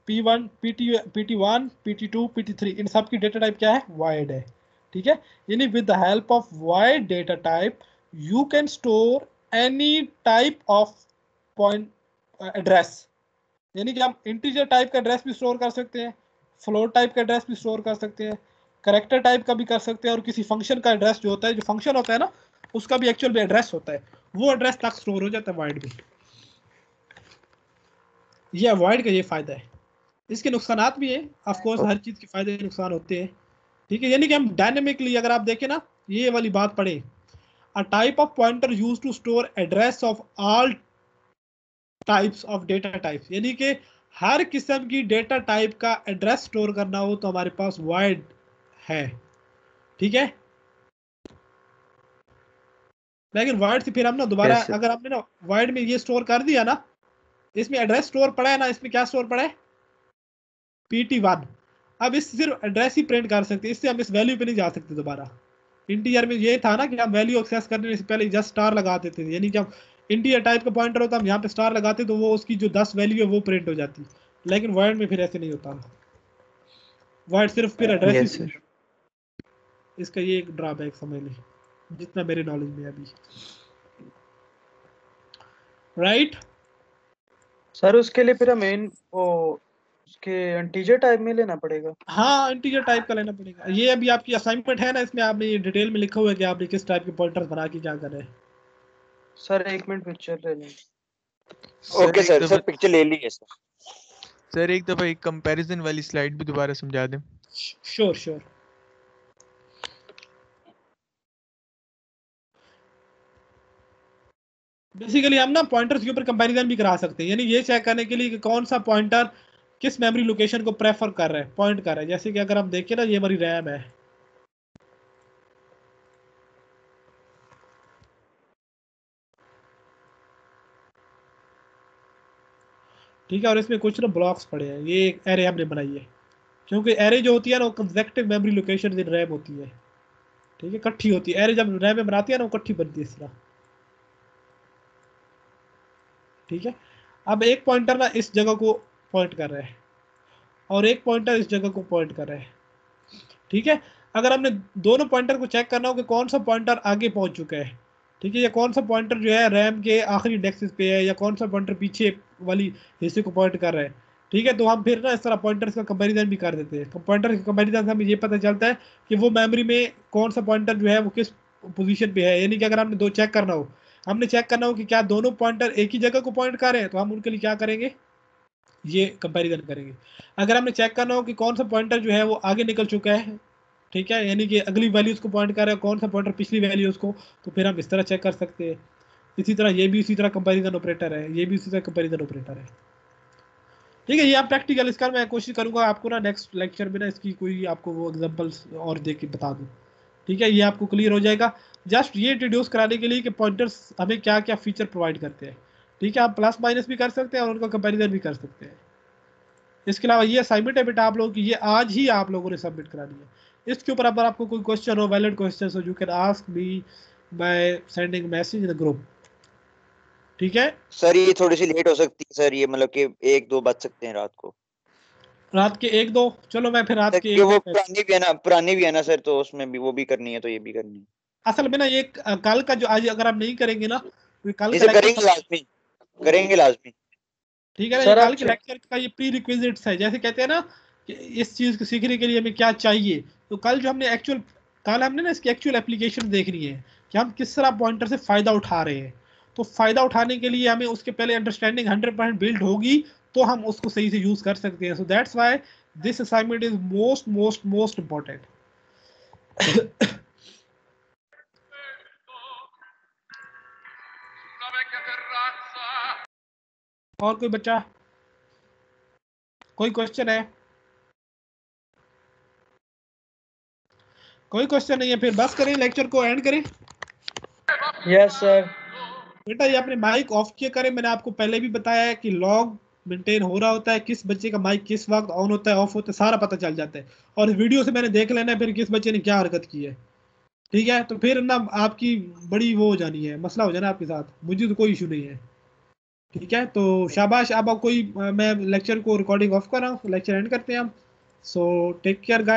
P1, PT1, PT2, PT3 इन सब की डेटा टाइप क्या है, वाइड है, ठीक है। यानी with the help of wide data type you can store any type of point address. यानी कि हम इंटीजर टाइप का एड्रेस भी स्टोर कर सकते हैं, फ्लोट टाइप का एड्रेस भी स्टोर कर सकते हैं, कैरेक्टर टाइप का भी कर सकते हैं, और किसी फंक्शन का एड्रेस जो होता है, जो फंक्शन होता है ना उसका भी एक्चुअल में एड्रेस होता है, वो एड्रेस तक स्टोर हो जाता है वाइड में। ये अवॉइड का ये फायदा है। इसके नुकसानात भी है, ऑफ कोर्स हर चीज के फायदे नुकसान होते हैं, ठीक है। यानी कि हम डायनेमिकली अगर आप देखें ना, ये वाली बात पढ़े, a type of pointer use to store address of all types of data types. यानी कि हर किस्म की डेटा टाइप का एड्रेस स्टोर करना हो तो हमारे पास वाइड है, ठीक है। लेकिन वाइड से फिर हम ना दोबारा अगर हमने ना वाइड में ये स्टोर कर दिया ना, इसमें एड्रेस स्टोर पड़ा है ना, इसमें क्या स्टोर पड़ा है, PT1। अब इस सिर्फ एड्रेस ही प्रिंट कर सकते, इससे हम इस वैल्यू पे नहीं जा सकते दोबारा। इंटीजर में ये था ना कि हम वैल्यू एक्सेस करने से पहले जस्ट स्टार लगा देते थे, यानी कि हम इंटीजर टाइप का पॉइंटर होता हम यहाँ पे स्टार लगाते तो वो उसकी जो 10 वैल्यू है वो प्रिंट हो जाती। लेकिन वर्ड में फिर ऐसे नहीं होता, वर्ड सिर्फ फिर एड्रेस ही। इसका ये एक ड्रॉबैक समझ लें जितना मेरे नॉलेज में अभी, राइट। सर उसके लिए फिर हमें वो उसके इंटीजर टाइप में लेना पड़ेगा। हाँ इंटीजर टाइप का लेना पड़ेगा। ये अभी आपकी असाइनमेंट है ना, इसमें आपने ये डिटेल में लिखा हुआ है कि आपने किस टाइप के पॉइंटर्स बना के क्या कर रहे हैं। सर 1 मिनट पिक्चर ले लें। ओके सर पिक्चर ले ली है सर। सर एक दफा एक कंपैरिजन वाली स्लाइड भी दोबारा समझा दें। श्योर। बेसिकली हम ना पॉइंटर्स के ऊपर कंपैरिजन भी करा सकते हैं, यानी ये चेक करने के लिए कि कौन सा पॉइंटर किस मेमोरी लोकेशन को प्रेफर कर रहा है, पॉइंट कर रहा है। जैसे कि अगर हम देखें ना, ये हमारी रैम है, ठीक है, और इसमें कुछ ना ब्लॉक्स पड़े हैं, ये एक एरे हमने बनाई है, क्योंकि एरे जो होती है ना वो consecutive memory location in RAM होती है, ठीक है, इकट्ठी होती है। एरे जब रैम में बनाती है ना वो इकट्ठी बनती है इस तरह, ठीक है। अब एक पॉइंटर ना इस जगह को पॉइंट कर रहा है और एक पॉइंटर इस जगह को पॉइंट कर रहा है, ठीक है। अगर हमने दोनों पॉइंटर को चेक करना हो कि कौन सा पॉइंटर आगे पहुंच चुका है, ठीक है, या कौन सा पॉइंटर जो है रैम के आखिरी इंडेक्सेस पे है, या कौन सा पॉइंटर पीछे वाली हिस्से को पॉइंट कर रहा है, ठीक है, तो हम फिर ना इस तरह पॉइंटर्स का कंपैरिजन भी कर देते हैं। पॉइंटर के कंपैरिजन से हमें ये पता चलता है कि वो मेमोरी में कौन सा पॉइंटर जो है वो किस पोजीशन पे है। यानी कि अगर हमने दो चेक करना हो, हमने चेक करना हो कि क्या दोनों पॉइंटर एक ही जगह को पॉइंट कर रहे हैं, तो हम उनके लिए क्या करेंगे, ये कंपैरिजन करेंगे। अगर हमने चेक करना हो कि कौन सा पॉइंटर जो है वो आगे निकल चुका है, ठीक है, यानी कि अगली वैल्यू उसको पॉइंट कर रहा है, कौन सा पॉइंटर पिछली वैल्यू उसको, तो फिर हम इस तरह चेक कर सकते हैं। इसी तरह ये भी इसी तरह कंपैरिजन ऑपरेटर है, ये भी इसी तरह कंपैरिजन ऑपरेटर है, ठीक है। ये आप प्रैक्टिकल इसका मैं कोशिश करूंगा आपको ना नेक्स्ट लेक्चर में ना इसकी कोई आपको वो एग्जांपल्स और दे के बता दूं ठीक है, ये आपको क्लियर हो जाएगा। जस्ट ये इंट्रोड्यूस कराने के लिए कि पॉइंटर्स हमें क्या क्या फीचर प्रोवाइड करते हैं। ठीक है, आप प्लस माइनस भी कर सकते हैं और उनका कंपैरिजन भी कर सकते हैं। इसके अलावा ये असाइनमेंट है बेटा आप लोगों की, ये आज ही आप लोगों ने सबमिट करानी है। इसके ऊपर अगर आपको कोई क्वेश्चन हो, वैलिड क्वेश्चन हो, you can ask me by sending message in the group. ठीक है सर, ये थोड़ी सी लेट हो सकती है सर, ये मतलब कि 1-2 बज सकते हैं रात को। रात के 1-2, चलो मैं फिर रात सर, के क्योंकि वो 1-2 पुरानी भी है ना सर, तो उसमें भी वो भी करनी है, तो ये भी करनी है। असल में ना ये कल का जो आज अगर आप नहीं करेंगे ना तो कल का इसे लेक्चर करेंगे लाजमी। ठीक है ना, सर, ये आप कल के लेक्चर का ये प्री रिक्विजिट्स है। जैसे कहते हैं ना कि इस चीज को सीखने के लिए हमें क्या चाहिए, तो कल जो हमने ना इसकी एक्चुअल एप्लीकेशन देखनी है कि हम किस तरह पॉइंटर से फायदा उठा रहे हैं। तो फायदा उठाने के लिए हमें उसके पहले अंडरस्टैंडिंग 100% बिल्ड होगी, तो हम उसको सही से यूज कर सकते हैं। So that's why this assignment is most most most important. और कोई बच्चा, कोई क्वेश्चन है? कोई क्वेश्चन नहीं है, फिर बस करें, लेक्चर को एंड करें। Yes sir. बेटा ये अपने माइक ऑफ किया करें, मैंने आपको पहले भी बताया है कि लॉग मेंटेन हो रहा होता है, किस बच्चे का माइक किस वक्त ऑन होता है ऑफ होता है सारा पता चल जाता है, और इस वीडियो से मैंने देख लेना है फिर किस बच्चे ने क्या हरकत की है। ठीक है, तो फिर ना आपकी बड़ी वो हो जानी है, मसला हो जाना आपके साथ, मुझे तो कोई इशू नहीं है। ठीक है, तो शाबाश। अब कोई मैं लेक्चर को रिकॉर्डिंग ऑफ कर रहा हूँ, लेक्चर एंड करते हैं हम। So take care guys.